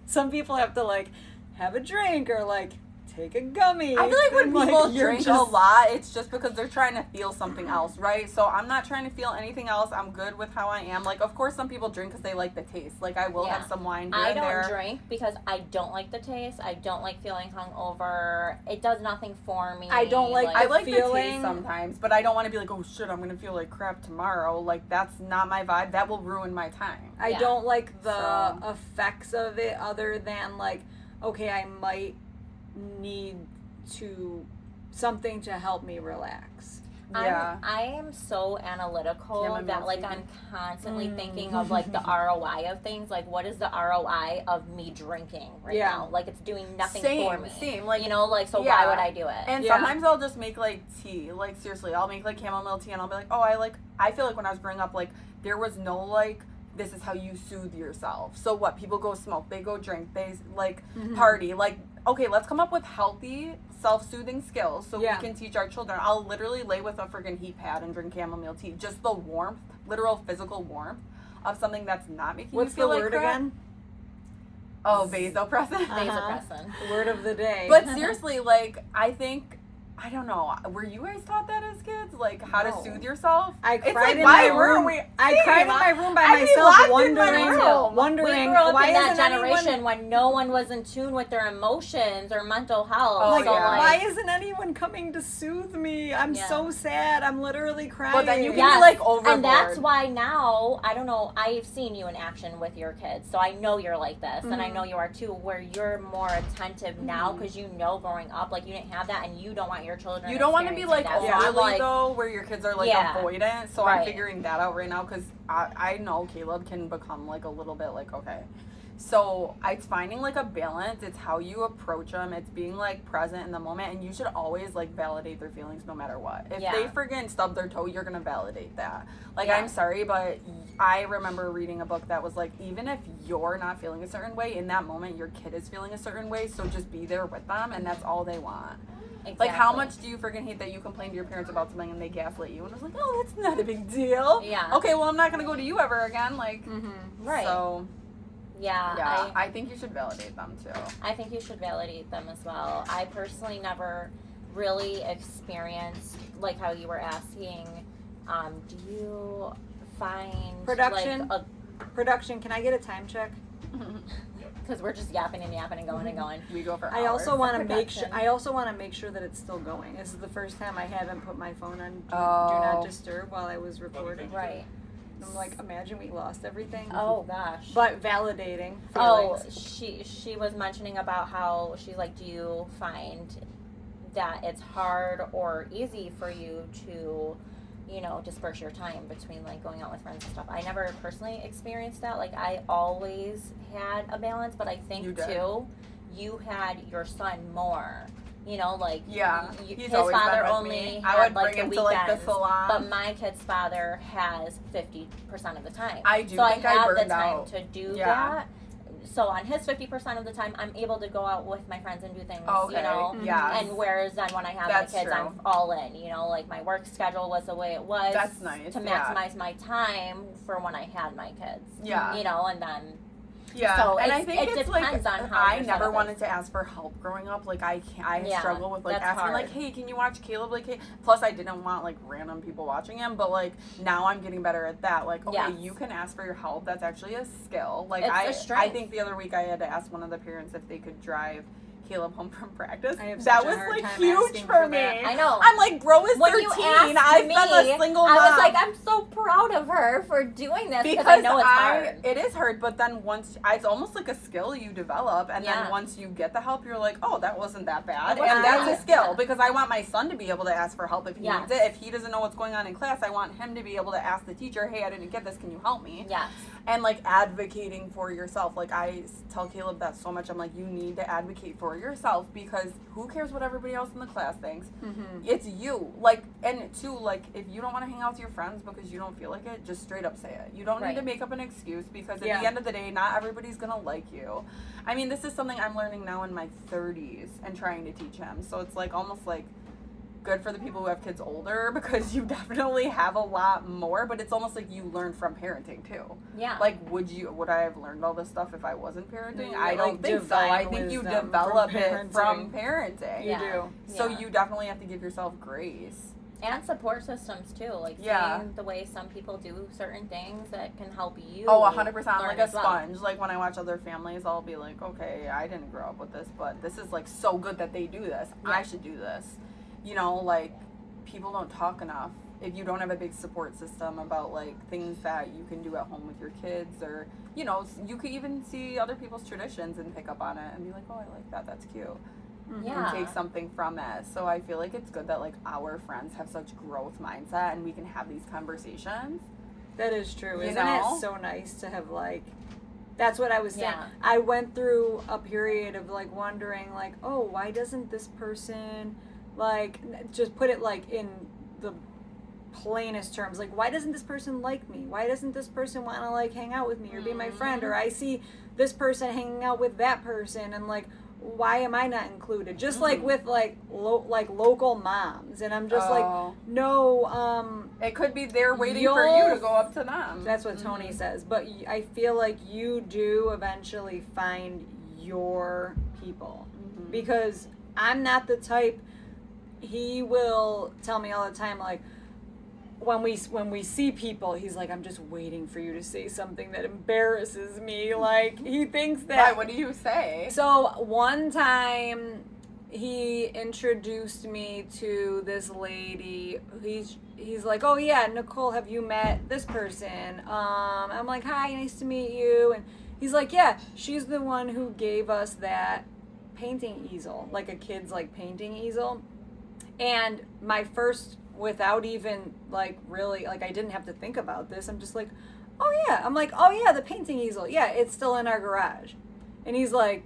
some people have to, like, have a drink or, like, take a gummy. I feel like when and, people you're drink just a lot, it's just because they're trying to feel something else, right? So I'm not trying to feel anything else. I'm good with how I am. Like, of course, some people drink because they like the taste. Like, I will have some wine here I and there. don't drink because I don't like the taste. I don't like feeling hungover. It does nothing for me. I don't like I like feeling. the taste sometimes, but I don't want to be like, oh shit, I'm going to feel like crap tomorrow. Like, that's not my vibe. That will ruin my time. I don't like the effects of it other than, like, okay, I might need something to help me relax. Yeah. I am so analytical Chamomile that, like, tea. I'm constantly thinking of, like, the ROI of things. Like, what is the ROI of me drinking right now? Like, it's doing nothing for me. Same. Like, you know, like, so why would I do it? And sometimes I'll just make, like, tea. Like, seriously, I'll make, like, chamomile tea, and I'll be like, oh, I feel like when I was growing up, like, there was no, like, this is how you soothe yourself. So what? People go smoke, they go drink, they, like, party. Like, okay, let's come up with healthy, self-soothing skills so we can teach our children. I'll literally lay with a friggin' heat pad and drink chamomile tea. Just the warmth, literal physical warmth of something that's not making you feel like crap. What's the word again? Oh, vasopressin. Vasopressin. Word of the day. But seriously, like, I think I don't know. Were you guys taught that as kids? Like how to soothe yourself? I cried in my room. I cried in my room by myself, wondering we grew up why in that isn't generation when no one was in tune with their emotions or mental health. Oh, so why isn't anyone coming to soothe me? I'm so sad. I'm literally crying. But then you can be like overboard. And that's why now, I don't know, I've seen you in action with your kids, so I know you're like this, and I know you are too, where you're more attentive now because you know growing up, like you didn't have that, and you don't want your children. You don't want to be like overly though, where your kids are like avoidant. So I'm figuring that out right now because I know Caleb can become like a little bit like okay. So it's finding like a balance. It's how you approach them. It's being like present in the moment, and you should always like validate their feelings no matter what. If they friggin' stub their toe, you're gonna validate that. Like I'm sorry, but I remember reading a book that was like, even if you're not feeling a certain way in that moment, your kid is feeling a certain way. So just be there with them, and that's all they want. Exactly. Like, how much do you freaking hate that you complain to your parents about something and they gaslight you? And it's like, oh, that's not a big deal. Yeah. Okay, well, I'm not going to go to you ever again. Like, right. So, yeah. I think you should validate them, too. I think you should validate them as well. I personally never really experienced, like how you were asking, do you find... Production? Like, Production, can I get a time check? Because we're just yapping and going and going. We go for hours. I also want to make sure. I also want to make sure that it's still going. This is the first time I haven't put my phone on do not disturb while I was recording. Right. I'm like, imagine we lost everything. Oh gosh. But validating. Feelings. Oh, she was mentioning about how she's like, do you find that it's hard or easy for you to, you know, disperse your time between like going out with friends and stuff? I never personally experienced that. Like I always had a balance, but I think you had your son more. You know, like his father only had like the weekends, to, like, the salon. But my kid's father has 50% of the time. I do. So think I have the time out. To do that. So on his 50% of the time, I'm able to go out with my friends and do things, you know. Yeah. And whereas then when I have my kids, I'm all in. You know, like my work schedule was the way it was. That's nice. To maximize my time for when I had my kids. Yeah. You know, and then. Yeah, so and I think it depends like on how I never wanted to ask for help growing up. Like I struggle with like asking like, hey, can you watch Caleb? Like, hey. Plus I didn't want like random people watching him, but like now I'm getting better at that. Like, okay, you can ask for your help. That's actually a skill. Like I think the other week I had to ask one of the parents if they could drive Caleb home from practice. That was like huge for me. I know. I'm like, bro is 13. I've been a single mom. I was like, I'm so proud of her for doing this because I know it's hard. It is hard, but then once it's almost like a skill you develop, and then once you get the help, you're like, oh, that wasn't that bad, and that's a skill because I want my son to be able to ask for help if he needs it. If he doesn't know what's going on in class, I want him to be able to ask the teacher, hey, I didn't get this, can you help me? Yes. And like advocating for yourself. Like I tell Caleb that so much. I'm like, you need to advocate for yourself because who cares what everybody else in the class thinks? It's you. Like, and two, like if you don't want to hang out with your friends because you don't feel like it, just straight up say it. You don't need to make up an excuse because at the end of the day, not everybody's gonna like you. I mean, this is something I'm learning now in my 30s and trying to teach him. So it's like almost like good for the people who have kids older because you definitely have a lot more, but it's almost like you learn from parenting too. Yeah. Like would I have learned all this stuff if I wasn't parenting? I don't think so. I think you develop it from parenting. You do. So you definitely have to give yourself grace. And support systems too, like seeing the way some people do certain things that can help you. Oh, 100%, like a sponge. Like when I watch other families, I'll be like, okay, I didn't grow up with this, but this is like so good that they do this. I should do this. You know, like, people don't talk enough. If you don't have a big support system about, like, things that you can do at home with your kids or, you know, you could even see other people's traditions and pick up on it and be like, oh, I like that. That's cute. Yeah. And take something from it. So I feel like it's good that, like, our friends have such growth mindset and we can have these conversations. That is true. Isn't it so nice to have, like... That's what I was saying. I went through a period of, like, wondering, like, oh, why doesn't this person... Like, just put it, like, in the plainest terms. Like, why doesn't this person like me? Why doesn't this person want to, like, hang out with me or be my friend? Or I see this person hanging out with that person, and, like, why am I not included? Just, like, with, like, local moms. And I'm just like, no, it could be they're waiting for you to go up to them. That's what Tony says. But I feel like you do eventually find your people. Because I'm not the type... he will tell me all the time, like, when we see people, he's like, I'm just waiting for you to say something that embarrasses me. Like, he thinks that. Why? What do you say? So one time, he introduced me to this lady. He's like, oh yeah, Nicole, have you met this person? I'm like, hi, nice to meet you. And he's like, yeah, she's the one who gave us that painting easel, like a kid's like painting easel. And my first, without even like really, like I didn't have to think about this, I'm just like, oh yeah. I'm like, oh yeah, the painting easel. Yeah, it's still in our garage. And he's like,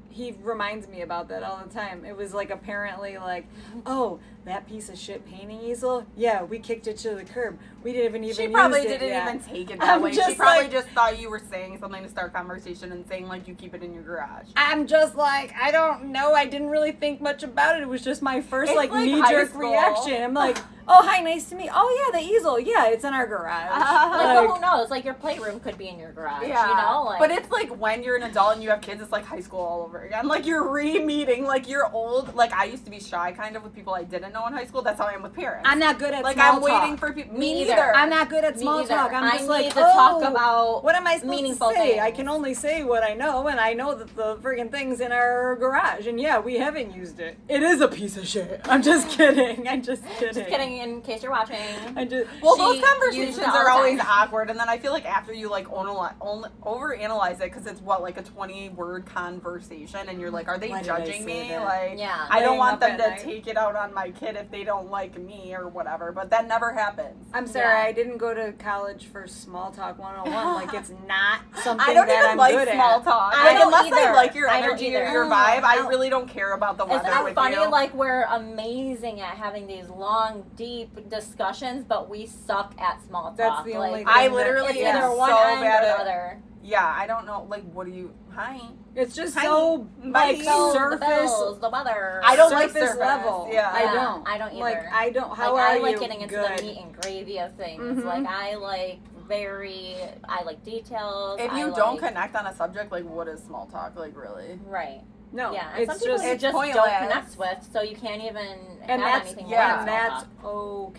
he reminds me about that all the time. It was like apparently like, oh, that piece of shit painting easel? Yeah, we kicked it to the curb. We didn't even She probably use it didn't yet. even take it that way. She just probably like, just thought you were saying something to start conversation and saying like you keep it in your garage. I'm just like, I don't know. I didn't really think much about it. It was just my first It's like like knee-jerk high reaction. I'm like, oh, hi, nice to meet you. Oh yeah, the easel. Yeah, it's in our garage. Like, well, who knows? Like, your playroom could be in your garage, Yeah. you know? Like, but it's like when you're an adult and you have kids, it's like high school all over again. Like you're re-meeting, like you're old. Like I used to be shy kind of with people I didn't know in high school. That's how I am with parents. I'm not good at like small I'm talk. waiting for people. Me Me neither. neither. I'm not good at Me small either. talk. I'm just I like, need to talk oh, about what am I supposed meaningful to say? things. I can only say what I know, and I know that the friggin' thing's in our garage, and yeah, we haven't used it. It is a piece of shit. I'm just kidding. I'm just kidding. just kidding, in case you're watching. I just, Well, She those conversations used it all are the always time. awkward, and then I feel like after you like overanalyze it, because it's what like a 20-word conversation, and you're like, are they Why did I judging say me? that? Like, Yeah. I don't Laying want up them at to night. take it out on my kid if they don't like me or whatever. But that never happens. I'm sorry, Yeah. I didn't go to college for small talk 101. Like, it's not something I don't that even I'm like good small at. talk. I Like, don't unless I either. like your I don't energy or either. your vibe, I No. really don't care about the weather Isn't that with funny? you. Like, we're amazing at having these long, deep discussions, but we suck at small talk. That's the like, only thing I that- literally it's am either so one end bad or the at other. Yeah, I don't know. Like, what do you? Hi. It's just Hi. so, like, Bye. So, surface. the bills, the weather. I don't like surface surface. level. Yeah. I Yeah, don't. I don't Like, either. I don't. How Like, are I you? like getting into Good. the meat and gravy of things. Mhm. Like, I like I like details. If I you don't like, connect on a subject, like, what is small talk? Like, really? Right. No, Yeah, and it's some people just you it's just pointless. don't connect with, so you can't even and have that's anything yeah, like and small that's talk.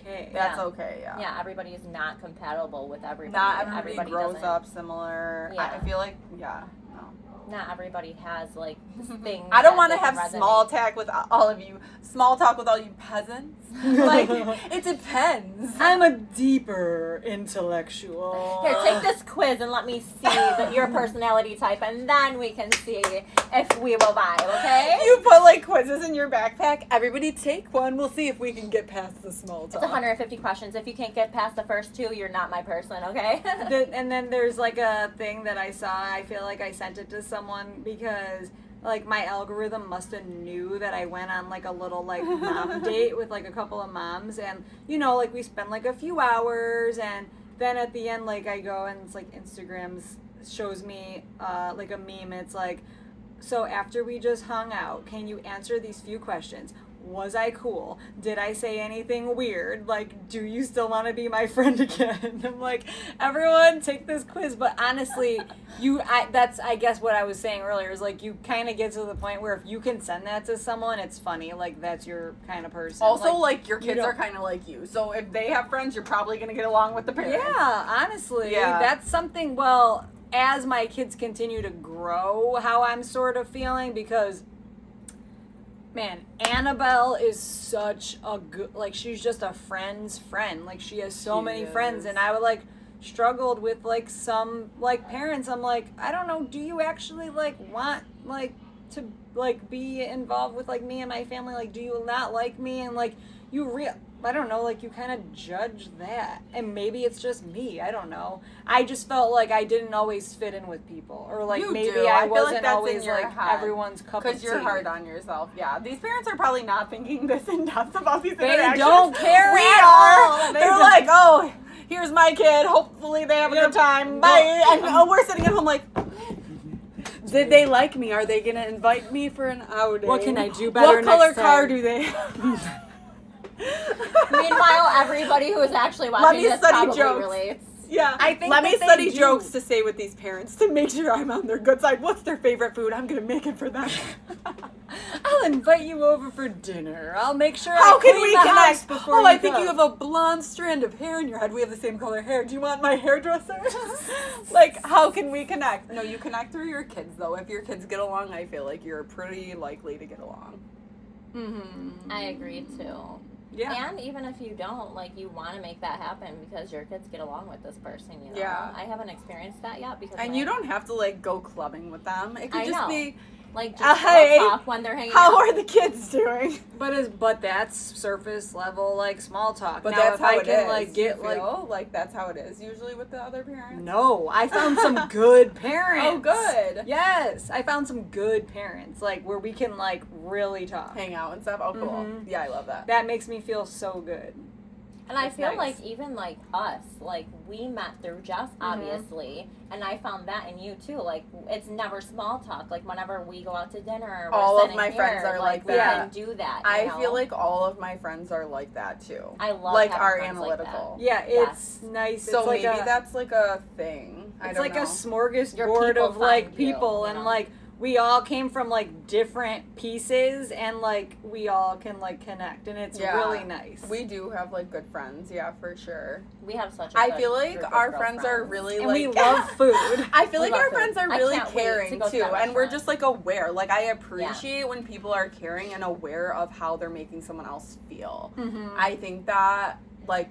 okay. That's Yeah. okay. Yeah. Yeah, everybody is not compatible with everybody. Not everybody grows doesn't. up similar. I Yeah. feel like, yeah. No. Not everybody has like things. I don't want to have small talk with all of you. Small talk with all you peasants. Like, it depends. I'm a deeper intellectual. Here, take this quiz and let me see your personality type, and then we can see if we will vibe. Okay? You put like quizzes in your backpack. Everybody take one. We'll see if we can get past the small It's talk. 150 questions. If you can't get past the first two, you're not my person. Okay? And then there's like a thing that I saw. I feel like I sent it to someone because like my algorithm must have knew that I went on like a little like mom date with like a couple of moms, and you know, like we spend like a few hours, and then at the end like I go and it's like Instagram's shows me like a meme. It's like, so after we just hung out, can you answer these few questions? Was I cool? Did I say anything weird? Like, do you still want to be my friend again? I'm like, everyone take this quiz. But honestly, that's I guess what I was saying earlier is like you kind of get to the point where if you can send that to someone, it's funny. Like that's your kind of person. Also, like your you kids don't- are kind of like you. So if they have friends, you're probably going to get along with the parents. Yeah, honestly, Yeah. that's something. Well, as my kids continue to grow, how I'm sort of feeling because. Man, Annabelle is such a good, like, she's just a friend's friend. Like, she has so She many is. friends, and I would, like, struggled with, like, some, like, parents. I'm like, I don't know, do you actually, like, want, like, to, like, be involved with, like, me and my family? Like, do you not like me? And, like, I don't know, like, you kind of judge that. And maybe it's just me. I don't know. I just felt like I didn't always fit in with people. Or, like, You maybe do. I I feel like wasn't that's in always, your like, head. everyone's cup of tea. Because you're hard on yourself. Yeah. These parents are probably not thinking this in depth about these They interactions. don't care We at are. all. They They're don't. like, oh, here's my kid. Hopefully they have a good time. Bye. And we're sitting at home like, did they like me? Are they going to invite me for an outing? What can I do better What color next time? car do they have? Meanwhile, everybody who is actually watching me this study probably jokes. relates. Yeah, I think let me that they study do. jokes to say with these parents to make sure I'm on their good side. What's their favorite food? I'm gonna make it for them. I'll invite you over for dinner. I'll make sure How I can clean we the house connect? before Oh, you I think come. you have a blonde strand of hair in your head. We have the same color hair. Do you want my hairdresser? Like, how can we connect? No, you connect through your kids, though. If your kids get along, I feel like you're pretty likely to get along. Mm-hmm. I agree too. Yeah. And even if you don't, like, you want to make that happen because your kids get along with this person, you know? Yeah. I haven't experienced that yet because And you don't have to, like, go clubbing with them. It could I just know. be, like, just hey, talk when they're hanging how out. are the kids doing? But that's surface level, like, small talk. But now, that's if how I it can, is. like, get, You like... feel like that's how it is usually with the other parents? No, I found some good parents. Oh, good. Yes, I found some good parents, like, where we can, like, really talk. Hang out and stuff? Oh, cool. Mhm. Yeah, I love that. That makes me feel so good. And I It's feel nice. like even like us, like we met through Jess, obviously, and I found that in you too. Like it's never small talk. Like whenever we go out to dinner, we're All of sitting my here, friends are like we that. can do that. I you know? feel like all of my friends are like that too. I love like having are friends analytical. Like Yeah, Yes. it's nice. So it's like maybe a, that's like a thing. I it's don't like know. a smorgasbord people of like find you, people, you and know? like we all came from like different pieces, and like we all can like connect, and it's Yeah. really nice. We do have like good friends, yeah, for sure. we have such. A I good feel like group of our girl friends are really and like we love food. I feel We like love our food. friends are I really can't wait to caring go to too, that and we're restaurant. just like aware. Like I appreciate when people are caring and aware of how they're making someone else feel. Mm-hmm. I think that like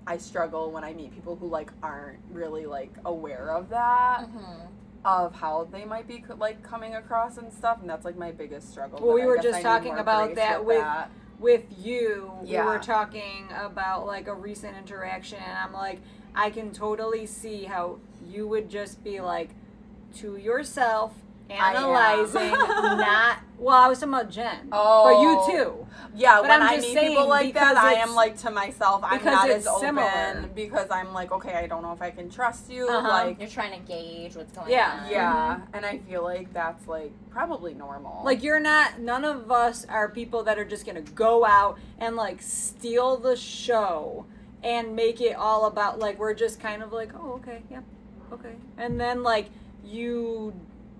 I struggle when I meet people who like aren't really like aware of that. Mhm. Of how they might be like coming across and stuff, and that's like my biggest struggle. Well, but we I were guess just I need talking more about grace that with with that. with you. Yeah. We were talking about like a recent interaction, and I'm like, I can totally see how you would just be like to yourself, analyzing, not. Well, I was talking about Jen, Oh. but you too. Yeah, But when I'm I just meet saying people like that, because I it's- am like to myself, I'm because not it's as open similar. because I'm like, okay, I don't know if I can trust you. Uh-huh. Like, You're trying to gauge what's going Yeah. on. yeah, and I feel like that's like probably normal. Like you're not. None of us are people that are just gonna go out and like steal the show and make it all about like we're just kind of like, oh, okay, yep, okay, and then like you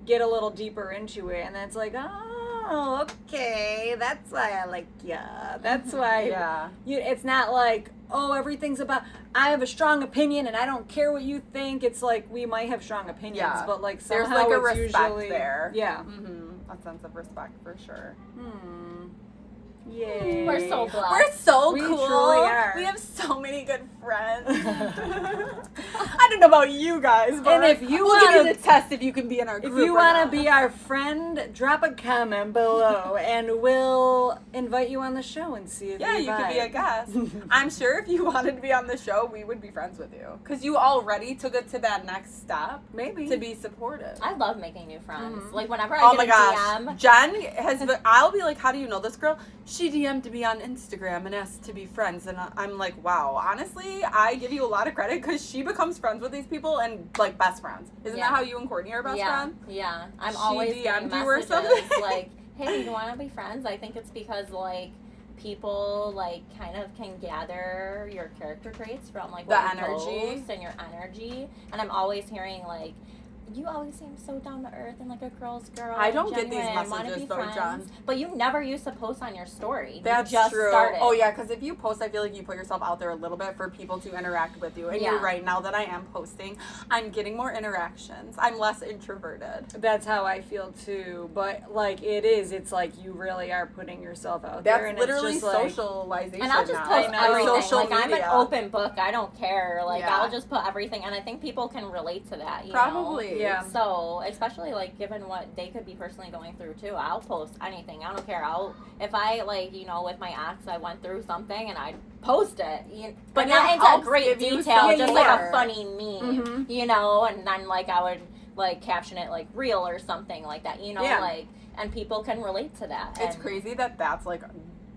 get a little deeper into it, and then it's like, oh, okay, that's why I like ya. That's why. yeah, It's not like, oh, everything's about, I have a strong opinion and I don't care what you think. It's like, we might have strong opinions, Yeah. but like there's somehow like a it's respect usually, there. Yeah. A sense of respect for sure. Yay. We're so blessed. We're so We cool. truly are. We have so many good friends. I don't know about you guys, but And if you we'll give wanna- you the test if you can be in our If group. you want to be our friend, drop a comment below and we'll invite you on the show and see if yeah, you could be a vibe. guest. I'm sure if you wanted to be on the show, we would be friends with you because you already took it to that next step Maybe. to be supportive. I love making new friends. Mhm. Like whenever I Oh get my a gosh, DM, Jen has. I'll be like, "How do you know this girl?" She DM'd me on Instagram and asked to be friends, and I'm like, "Wow." Honestly, I give you a lot of credit because she becomes friends with these people and like best friends. Isn't Yeah. that how you and Courtney are best yeah, friends? yeah. I'm She always DM'd getting you or messages something? like, "Hey, you want to be friends?" I think it's because like people like kind of can gather your character traits from like The what you energy. post and your energy, and I'm always hearing like, you always seem so down to earth and like a girl's girl. I and don't get these genuine, wanna messages be though, friends." Jen. But you never used to post on your story. That's you just true. Started. Oh yeah, because if you post, I feel like you put yourself out there a little bit for people to interact with you. And Yeah. you're right. Now that I am posting, I'm getting more interactions. I'm less introverted. That's how I feel too. But like it's like you really are putting yourself out there. That's And literally it's just like, socialization. And I'll just now. post I know. everything. Social Like I'm media. an open book. I don't care. Like Yeah. I'll just put everything, and I think people can relate to that. You Probably. Know? Yeah. So especially like given what they could be personally going through too, I'll post anything. I don't care. If I like with my ex, I went through something and I post it. But it not into helps great give you detail, some just like more. a funny meme, Mhm. And then like I would like caption it like real or something like that, Yeah. like, and people can relate to that. It's And, crazy that that's like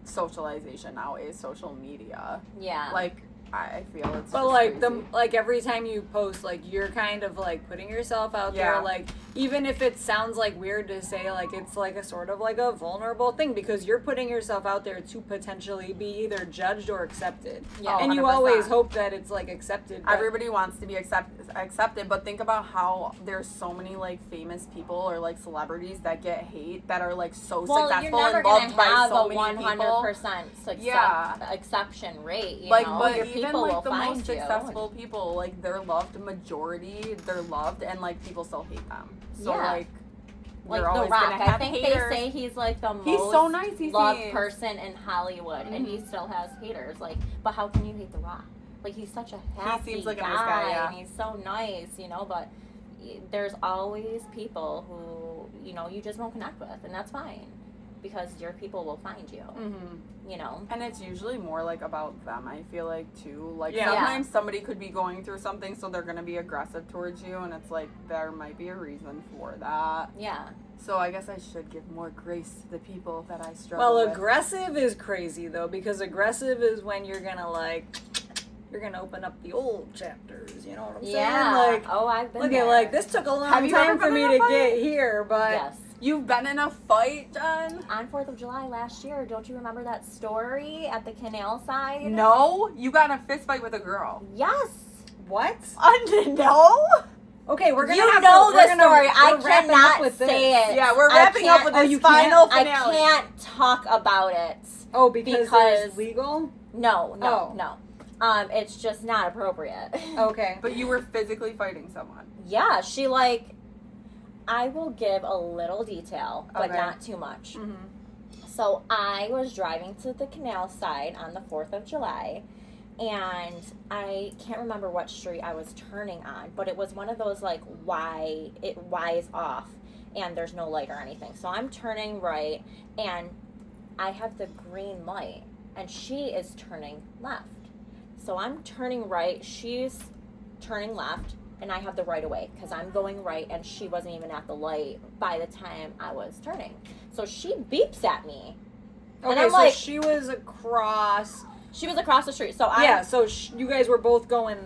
socialization now is social media. Yeah. Like I feel it's but just like crazy. like every time you post, like you're kind of like putting yourself out there, like even if it sounds like weird to say, like it's like a sort of like a vulnerable thing because you're putting yourself out there to potentially be either judged or accepted. Yeah. And you 100%. always hope that it's like accepted. Everybody wants to be accepted, but think about how there's so many like famous people or like celebrities that get hate that are like so successful and loved by so many people. 100% exception rate. You like, know? but your even people like will the find most you. successful people, like they're loved majority, they're loved, and like people still hate them. So like The always Rock. gonna have I think haters. they say he's like the most He's so nice. loved person in Hollywood, and he still has haters. Like, but how can you hate The Rock? Like, he's such a happy seems like a guy, nice guy, yeah. and he's so nice, you know. But there's always people who, you know, you just won't connect with, and that's fine, because your people will find you. You know. And it's usually more like about them, I feel like, too. Like Yeah. sometimes somebody could be going through something, so they're gonna be aggressive towards you, and it's like there might be a reason for that. Yeah. So I guess I should give more grace to the people that I struggle Well, with. aggressive is crazy though, because aggressive is when you're gonna like, you're gonna open up the old chapters. You know what I'm saying? Yeah. Like, Oh, I've been look there. at like this took a long Have you ever time for been me in a to fight? get here, but Yes. You've been in a fight, Jen? On 4th of July last year, don't you remember that story at the canal side? No, you got in a fist fight with a girl. Yes. what? No? Okay, we're gonna You have know to, the we're gonna, story. I we're wrapping cannot up with say this. it. Yeah, we're I wrapping up can't- with Oh, this you can't? final I finale. can't talk about it. Oh, because it's legal. No, Oh. no. It's just not appropriate. Okay. But you were physically fighting someone. Yeah, she like. I will give a little detail, but Okay. not too much. Mm-hmm. So I was driving to the canal side on the 4th of July, and I can't remember what street I was turning on, but it was one of those like Y is off, and there's no light or anything. So I'm turning right, and I have the green light, and she is turning left. So I'm turning right, she's turning left, and I have the right of way because I'm going right, and she wasn't even at the light by the time I was turning. So she beeps at me. Okay, And I'm so like, she was across. she was across the street. So Yeah, so you guys were both going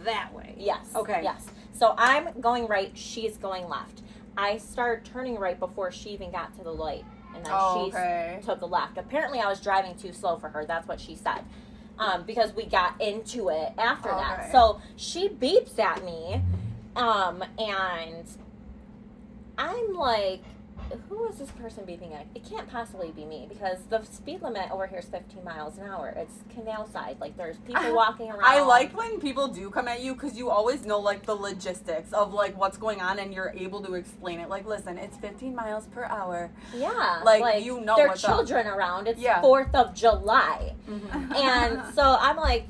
that way. Yes. Okay. Yes. So I'm going right, she's going left. I started turning right before she even got to the light, and then she took a left. Apparently I was driving too slow for her. That's what she said. Because we got into it after that. So she beeps at me, and I'm like, who is this person beeping at? It can't possibly be me, because the speed limit over here is 15 miles an hour. It's canal side. Like, there's people walking around. I like when people do come at you because you always know like the logistics of like what's going on, and you're able to explain it. Like, listen, it's 15 miles per hour. Yeah. Like you know there are what's children around. It's Yeah. 4th of July. Mm-hmm. And so I'm like,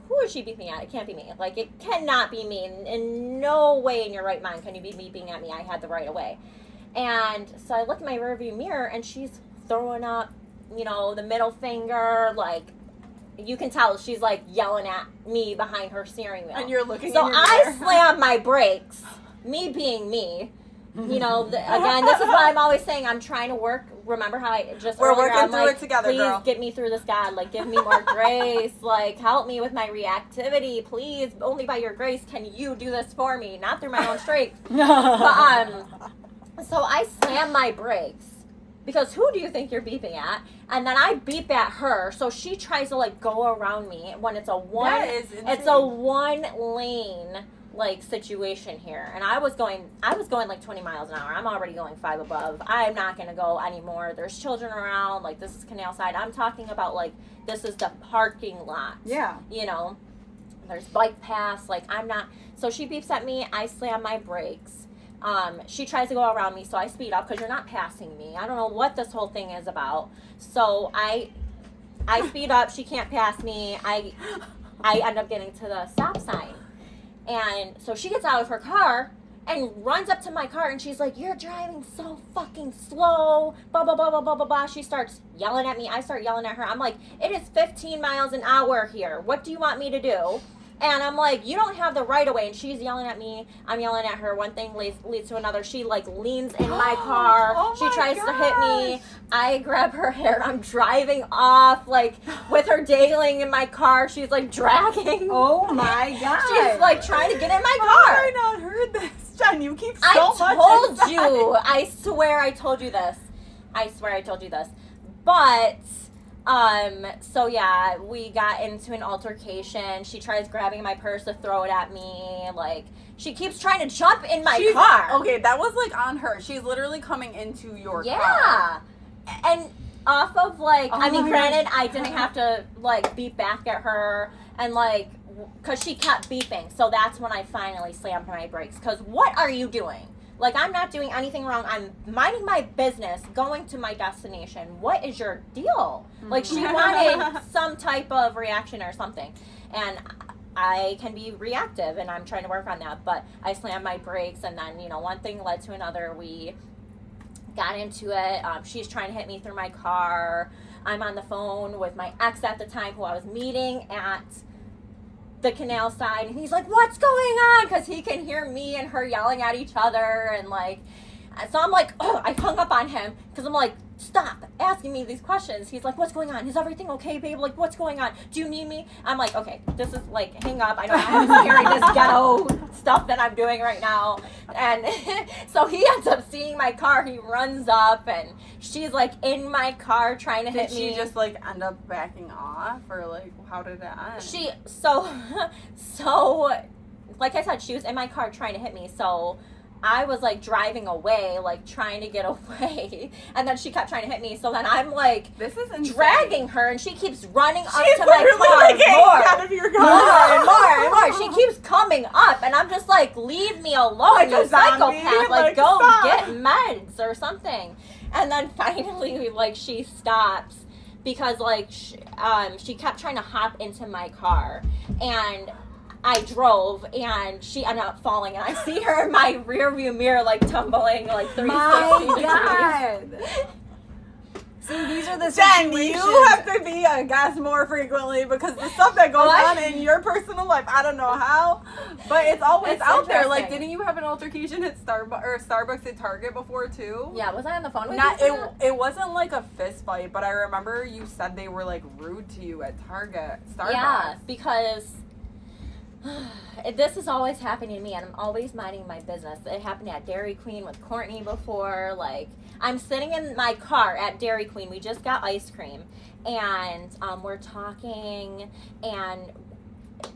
who is she beeping at? It can't be me. Like, it cannot be me. In no way in your right mind can you be beeping at me. I had the right of way. And so I look in my rearview mirror, and she's throwing up, you know, the middle finger. Like, you can tell she's like yelling at me behind her steering wheel. And you're looking. So in your I mirror. slam my brakes. Me being me. You know, again, this is why I'm always saying I'm trying to work. Remember how I just We're earlier, working I'm through like, it together, please girl. get me through this, God. Like, give me more grace. Like, help me with my reactivity, please. Only by your grace can you do this for me, not through my own strength. But so I slam my brakes, because who do you think you're beeping at? And then I beep at her, so she tries to like go around me when it's a one. It's a one lane like situation here, and I was going like 20 miles an hour. I'm already going 5 above. I'm not gonna go anymore. There's children around. Like, this is canal side. I'm talking about like this is the parking lot. Yeah. You know, there's bike paths. Like, I'm not. So she beeps at me. I slam my brakes. She tries to go around me, so I speed up because you're not passing me. I don't know what this whole thing is about. So I speed up. She can't pass me. I end up getting to the stop sign. And so she gets out of her car and runs up to my car, and she's like, "You're driving so fucking slow, blah, blah, blah, blah, blah, blah, blah." She starts yelling at me. I start yelling at her. I'm like, it is 15 miles an hour here. What do you want me to do? And I'm like, you don't have the right of way. And she's yelling at me. I'm yelling at her. One thing leads to another. She like leans in my car. Oh she my tries to hit me. gosh. I grab her hair. I'm driving off like with her dangling in my car. She's like dragging. Oh my God. She's like trying to get in my How car. have I not heard this? Jen, you keep so much I told inside. you. I swear I told you this. But so yeah, we got into an altercation. She tries grabbing my purse to throw it at me. Like, she keeps trying to jump in my car. Okay, that was like on her. She's literally coming into your car. Yeah. And off of like, Oh I mean, my granted, gosh. I didn't have to like beep back at her and like, because she kept beeping. So that's when I finally slammed my brakes. Because what are you doing? Like, I'm not doing anything wrong. I'm minding my business, going to my destination. What is your deal? Like, she wanted some type of reaction or something. And I can be reactive, and I'm trying to work on that. But I slammed my brakes, and then, one thing led to another. We got into it. She's trying to hit me through my car. I'm on the phone with my ex at the time, who I was meeting at the canal side, and he's like, what's going on? Because he can hear me and her yelling at each other, and like, so I'm like, oh, I hung up on him because I'm like, stop asking me these questions. He's like, what's going on? Is everything okay, babe? Like, what's going on? Do you need me? I'm like, okay, this is like, hang up. I don't have to hearing this ghetto stuff that I'm doing right now. And so he ends up seeing my car. He runs up, and she's like in my car trying to hit me. Did she just like end up backing off, or like how did it end? So like I said, she was in my car trying to hit me. So I was like driving away, like trying to get away, and then she kept trying to hit me. So then I'm like, this is insane. dragging her, and she keeps running up She's to my car out of your car. more and more. She keeps coming up, and I'm just like, leave me alone, Like you a zombie. psychopath! Like, Like, go stop. get meds or something. And then finally, like, she stops because like she kept trying to hop into my car, and I drove, and she ended up falling, and I see her in my rear view mirror, like, tumbling, like, 360 My degrees. God. See, these are the Jen, situations. you have to be a guest more frequently because the stuff that goes on in your personal life, I don't know how, but it's always It's out there. Like, interesting. didn't you have an altercation at Starbucks at Target before too? Yeah, was I on the phone with Not you? for that? it wasn't like a fist fight, but I remember you said they were like rude to you at Starbucks. Yeah, because this is always happening to me, and I'm always minding my business. It happened at Dairy Queen with Courtney before. Like, I'm sitting in my car at Dairy Queen. We just got ice cream, and we're talking, and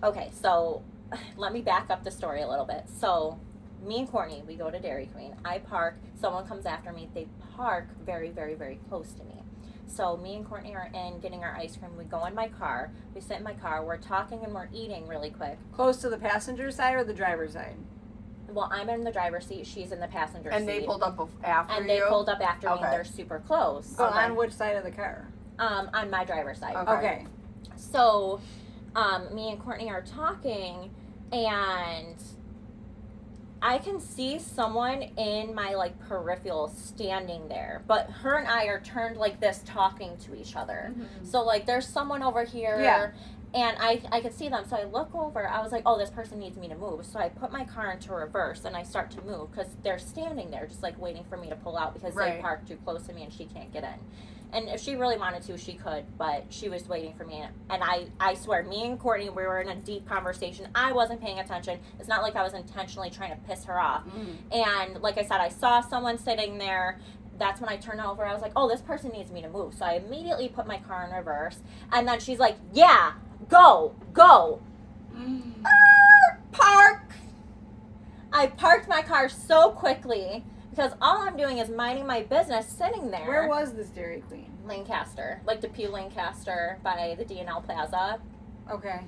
okay, so let me back up the story a little bit. So me and Courtney, we go to Dairy Queen. I park. Someone comes after me. They park very, very, very close to me. So me and Courtney are in getting our ice cream. We go in my car. We sit in my car. We're talking and we're eating really quick. Close to the passenger side or the driver's side? Well, I'm in the driver's seat. She's in the passenger seat. And they pulled up after And you? they pulled up after me, Okay. and they're super close. So Okay. on which side of the car? On my driver's side. Okay. So, me and Courtney are talking, and I can see someone in my like peripheral standing there, but her and I are turned like this, talking to each other. Mhm. So like, there's someone over here. Yeah. And I could see them, so I look over. I was like, oh, this person needs me to move. So I put my car into reverse, and I start to move because they're standing there just, like, waiting for me to pull out because Right. they parked too close to me and she can't get in. And if she really wanted to, she could, but she was waiting for me. And I swear, me and Courtney, we were in a deep conversation. I wasn't paying attention. It's not like I was intentionally trying to piss her off. And like I said, I saw someone sitting there. That's when I turned over. I was like, oh, this person needs me to move. So I immediately put my car in reverse. And then she's like, yeah, go. Park. I parked my car so quickly because all I'm doing is minding my business sitting there. Where was this Dairy Queen? Lancaster, like DePew Lancaster by the D&L Plaza. Okay.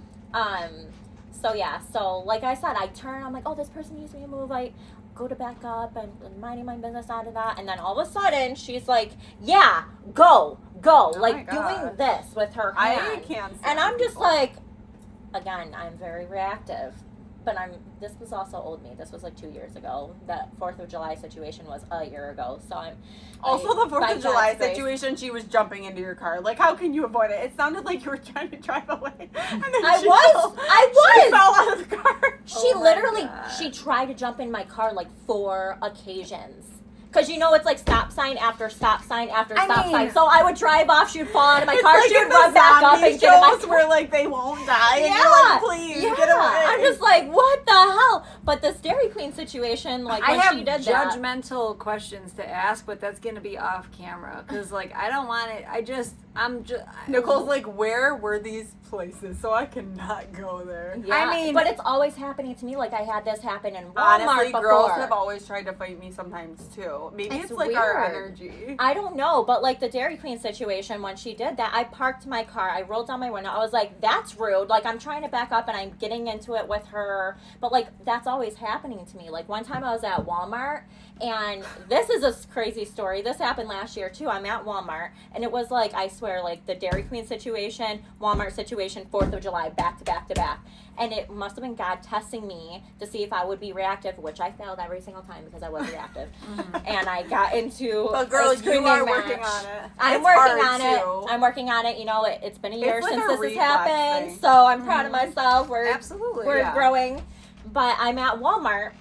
So yeah, so like I said, I turn, I'm like, oh, this person needs me to move. I go to back up and minding my business out of that. And then all of a sudden, she's like, yeah, go. Like doing this with her hand. I can't stand And I'm just people. like, again, I'm very reactive. but this was also old me. This was like 2 years ago. That 4th of July situation was a year ago. So I'm also the 4th of July situation. She was jumping into your car. Like, how can you avoid it? It sounded like you were trying to drive away. And then I was. She fell out of the car. She literally she tried to jump in my car like 4 occasions. Because it's like stop sign after stop sign after stop sign. So I would drive off, she would fall out of my car, like she would run back up and get in my car. Where like they won't die, and you're like, please get away. I'm just like, what the hell? But this Dairy Queen situation, like when she did that, I have judgmental questions to ask, but that's gonna be off camera because like I don't want it. Nicole's like, where were these places? So I cannot go there. Yeah, I mean, but it's always happening to me. Like I had this happen in Walmart honestly, before. Girls have always tried to fight me sometimes too. Maybe it's like weird. our energy. I don't know, but like the Dairy Queen situation, when she did that, I parked my car, I rolled down my window, I was like, that's rude. Like I'm trying to back up and I'm getting into it with her, but like that's always happening to me. Like one time I was at Walmart, and this is a crazy story. This happened last year too. I'm at Walmart, and it was like, I swear, like the Dairy Queen situation, Walmart situation, 4th of July, back to back to back. And it must have been God testing me to see if I would be reactive, which I failed every single time because I was reactive. And I got into but girl, a screaming you are match. Working on it. I'm working on it. I'm working on it. It's been a year like since a this has happened, thing. so I'm proud of myself. We're growing. But I'm at Walmart,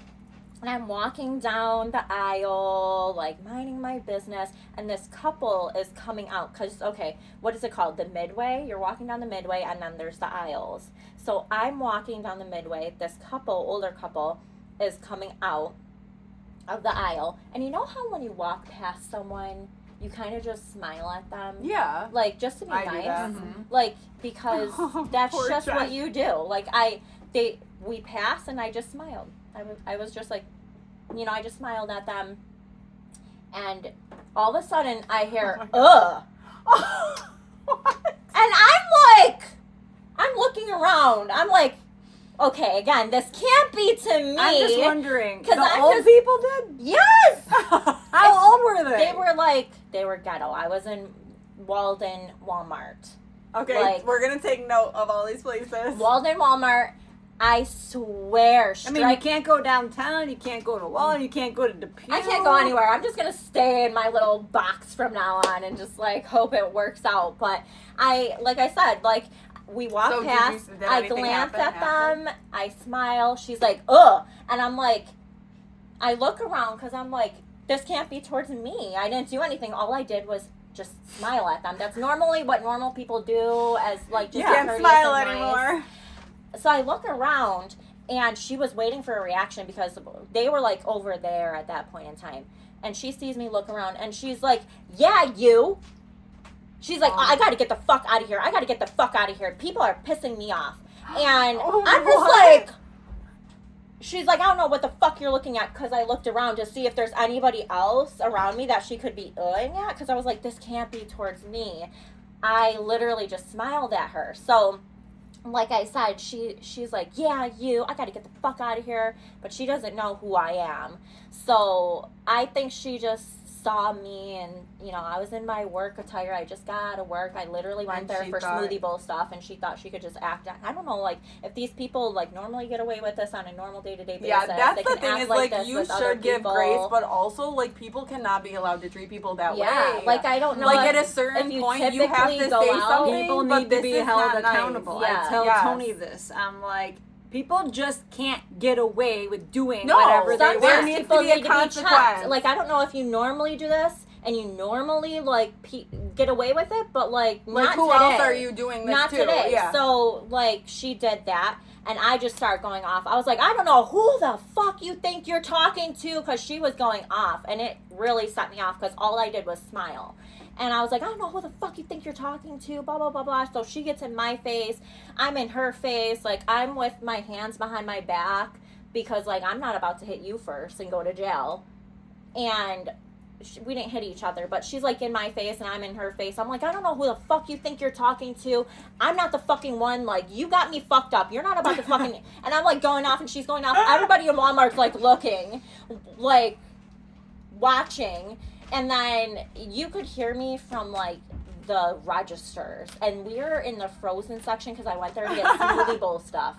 and I'm walking down the aisle, like minding my business, and this couple is coming out. Because, okay, what is it called? The midway? You're walking down the midway, and then there's the aisles. So I'm walking down the midway. This couple, older couple, is coming out of the aisle. And you know how when you walk past someone, you kind of just smile at them? Yeah. Like, just to be nice. Do that. Like, because that's just Jen. what you do. Like, we passed, and I just smiled. I was just like, I just smiled at them. And all of a sudden, I hear, ugh. What? And I'm looking around. I'm like, okay, again, this can't be to me. I'm just wondering. Because old people did? Yes! How old were they? They were ghetto. I was in Walden Walmart. Okay, we're going to take note of all these places. Walden Walmart. I swear. I mean, you can't go downtown. You can't go to Walden. You can't go to Depew. I can't go anywhere. I'm just going to stay in my little box from now on and just, like, hope it works out. But like I said, like, we walk past. I glance at them. I smile. She's like, ugh. And I'm like, I look around because I'm like, this can't be towards me. I didn't do anything. All I did was just smile at them. That's normally what normal people do as, like, just can't smile anymore. So I look around, and she was waiting for a reaction because they were, like, over there at that point in time. And she sees me look around, and she's like, yeah, you. She's like, I got to get the fuck out of here. I got to get the fuck out of here. People are pissing me off. And I'm just like, she's like, I don't know what the fuck you're looking at, because I looked around to see if there's anybody else around me that she could be at, because I was like, this can't be towards me. I literally just smiled at her. So, like I said, she's like, yeah, you, I got to get the fuck out of here. But she doesn't know who I am. So I think she just saw me, and, I was in my work attire. I just got out of work. I literally went there for smoothie bowl stuff, and she thought she could just act. I don't know, like, if these people, like, normally get away with this on a normal day-to-day basis. Yeah, that's the thing is, like, you should give grace, but also, like, people cannot be allowed to treat people that way. Yeah, like, I don't know. Like, at a certain point, you have to say something. People need to be held accountable. Nice. I tell Tony this. I'm like, people just can't get away with doing whatever they want. There needs to be a consequence. Like, I don't know if you normally do this and you normally, like, get away with it, but, like, not who today. else are you doing this not to? Today. Yeah. So, like, she did that, and I just started going off. I was like, I don't know who the fuck you think you're talking to, because she was going off, and it really set me off, because all I did was smile. And I was like, I don't know who the fuck you think you're talking to, blah, blah, blah, blah. So she gets in my face. I'm in her face. Like, I'm with my hands behind my back because, like, I'm not about to hit you first and go to jail. And we didn't hit each other, but she's, like, in my face and I'm in her face. I'm like, I don't know who the fuck you think you're talking to. I'm not the fucking one. Like, you got me fucked up. You're not about to fucking... And I'm, like, going off and she's going off. Everybody in Walmart's, like, looking, like, watching. And then you could hear me from, like, the registers, and we were in the frozen section because I went there to get smoothie bowl stuff.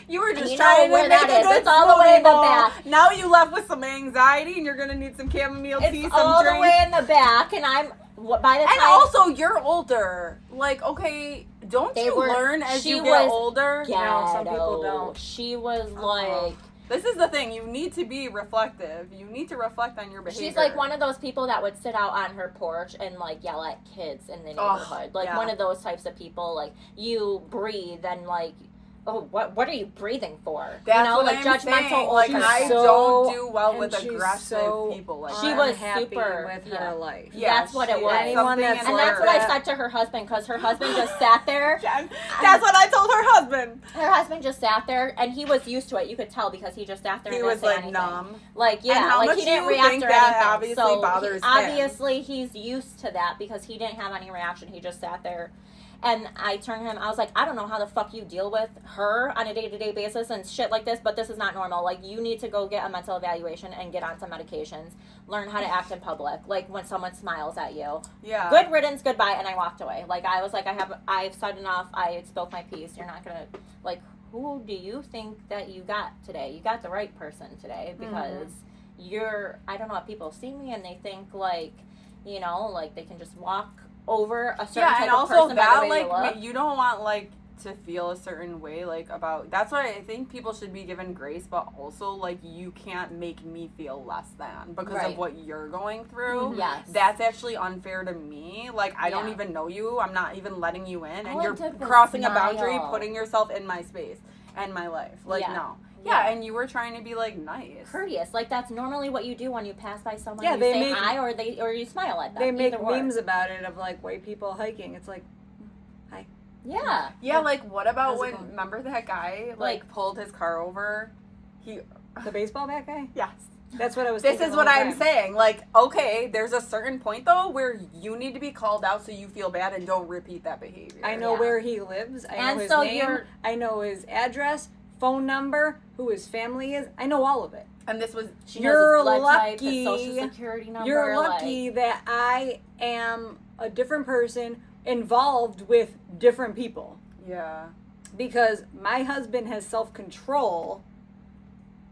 You were just you trying know where to make that a is. good It's all the way in the bowl. back. Now you left with some anxiety, and you're gonna need some chamomile tea, It's some all drink. the way in the back, and by the time. And also, you're older. Like, okay, don't you learn as you get older? No, some people don't. She was like. This is the thing. You need to be reflective. You need to reflect on your behavior. She's like one of those people that would sit out on her porch and like yell at kids in the neighborhood. One of those types of people. Like, you breathe and like, oh, what are you breathing for? That's what like I'm judgmental. saying. Like, I don't do well with she's aggressive people. Like she that. was happy super with her life. Yeah, that's what it was. Anyone that's and that's what I said to her husband, because her husband just sat there. Jenn, that's what I told her husband. Her husband just sat there, and he was used to it. You could tell because he just sat there. He and was didn't say like anything. numb. Like, yeah, And how like much he didn't you react think or that anything. obviously So bothers him? obviously he's used to that because he didn't have any reaction. He just sat there. And I turned to him, I was like, I don't know how the fuck you deal with her on a day-to-day basis and shit like this, but this is not normal. Like, you need to go get a mental evaluation and get on some medications. Learn how to act in public, like when someone smiles at you. Yeah. Good riddance, goodbye, and I walked away. Like, I was like, I've said enough. I spoke my piece. You're not gonna, like, who do you think that you got today? You got the right person today because I don't know if people see me and they think, like, you know, like they can just walk over a certain type of person by the way they look. You don't want like to feel a certain way like about. That's why I think people should be given grace, but also like you can't make me feel less than because of what you're going through. Yes, that's actually unfair to me. Like I don't even know you. I'm not even letting you in, and you're did was crossing smile. a boundary, putting yourself in my space and my life. Like no. Yeah, and you were trying to be like nice, courteous. Like that's normally what you do when you pass by someone. Yeah, you they say make, hi or you smile at them. They make memes about it of like white people hiking. It's like, hi. Yeah. Yeah, like what about when? going? Remember that guy like pulled his car over? The baseball bat guy. Yes. That's what I was. This is what I'm saying. Like, okay, there's a certain point though where you need to be called out so you feel bad and don't repeat that behavior. I know where he lives. I know his so name. I know his address, phone number, who his family is. I know all of it. And this was you're his blood type, his social security number. You're lucky that I am a different person involved with different people. Yeah. Because my husband has self-control.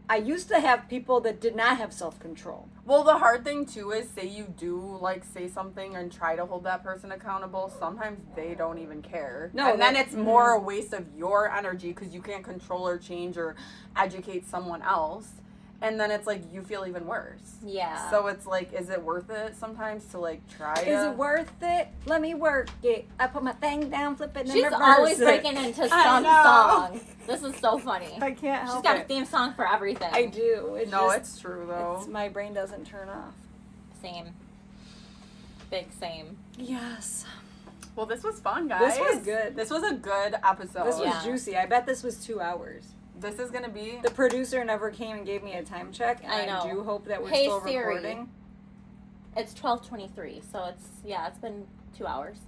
I used to have people that did not have self-control. Well, the hard thing too is say you do like say something and try to hold that person accountable. Sometimes they don't even care. No, and then it's more a waste of your energy because you can't control or change or educate someone else. And then it's like you feel even worse. Yeah. So it's like, is it worth it sometimes to like try? Is it worth it? Let me work it. I put my thing down, flip it, and She's reverse always it. breaking into some song. This is so funny. I can't help She's got it. a theme song for everything. I do. It's true though. My brain doesn't turn off. Same. Big same. Yes. Well, this was fun, guys. This was good. This was a good episode. This was juicy. I bet this was 2 hours. This is gonna be. The producer never came and gave me a time check, and I know. do hope that we're Hey, still Siri. recording. It's 12:23, so it's been 2 hours.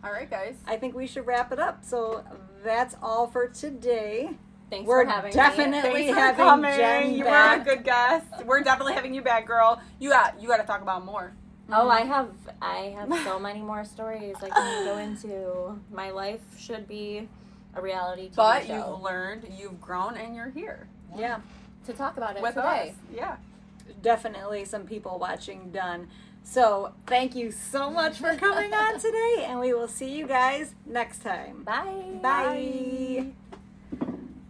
All right, guys. I think we should wrap it up. So that's all for today. Thanks We're for having definitely me. having coming. Jen You back. were a good guest. We're definitely having you back, girl. You got to talk about more. Oh, I have so many more stories I can go into. My life should be a reality TV But show. you've learned, you've grown, and you're here Yeah. To talk about it with today. us. Yeah. Definitely some people watching done. So thank you so much for coming on today, and we will see you guys next time. Bye. Bye.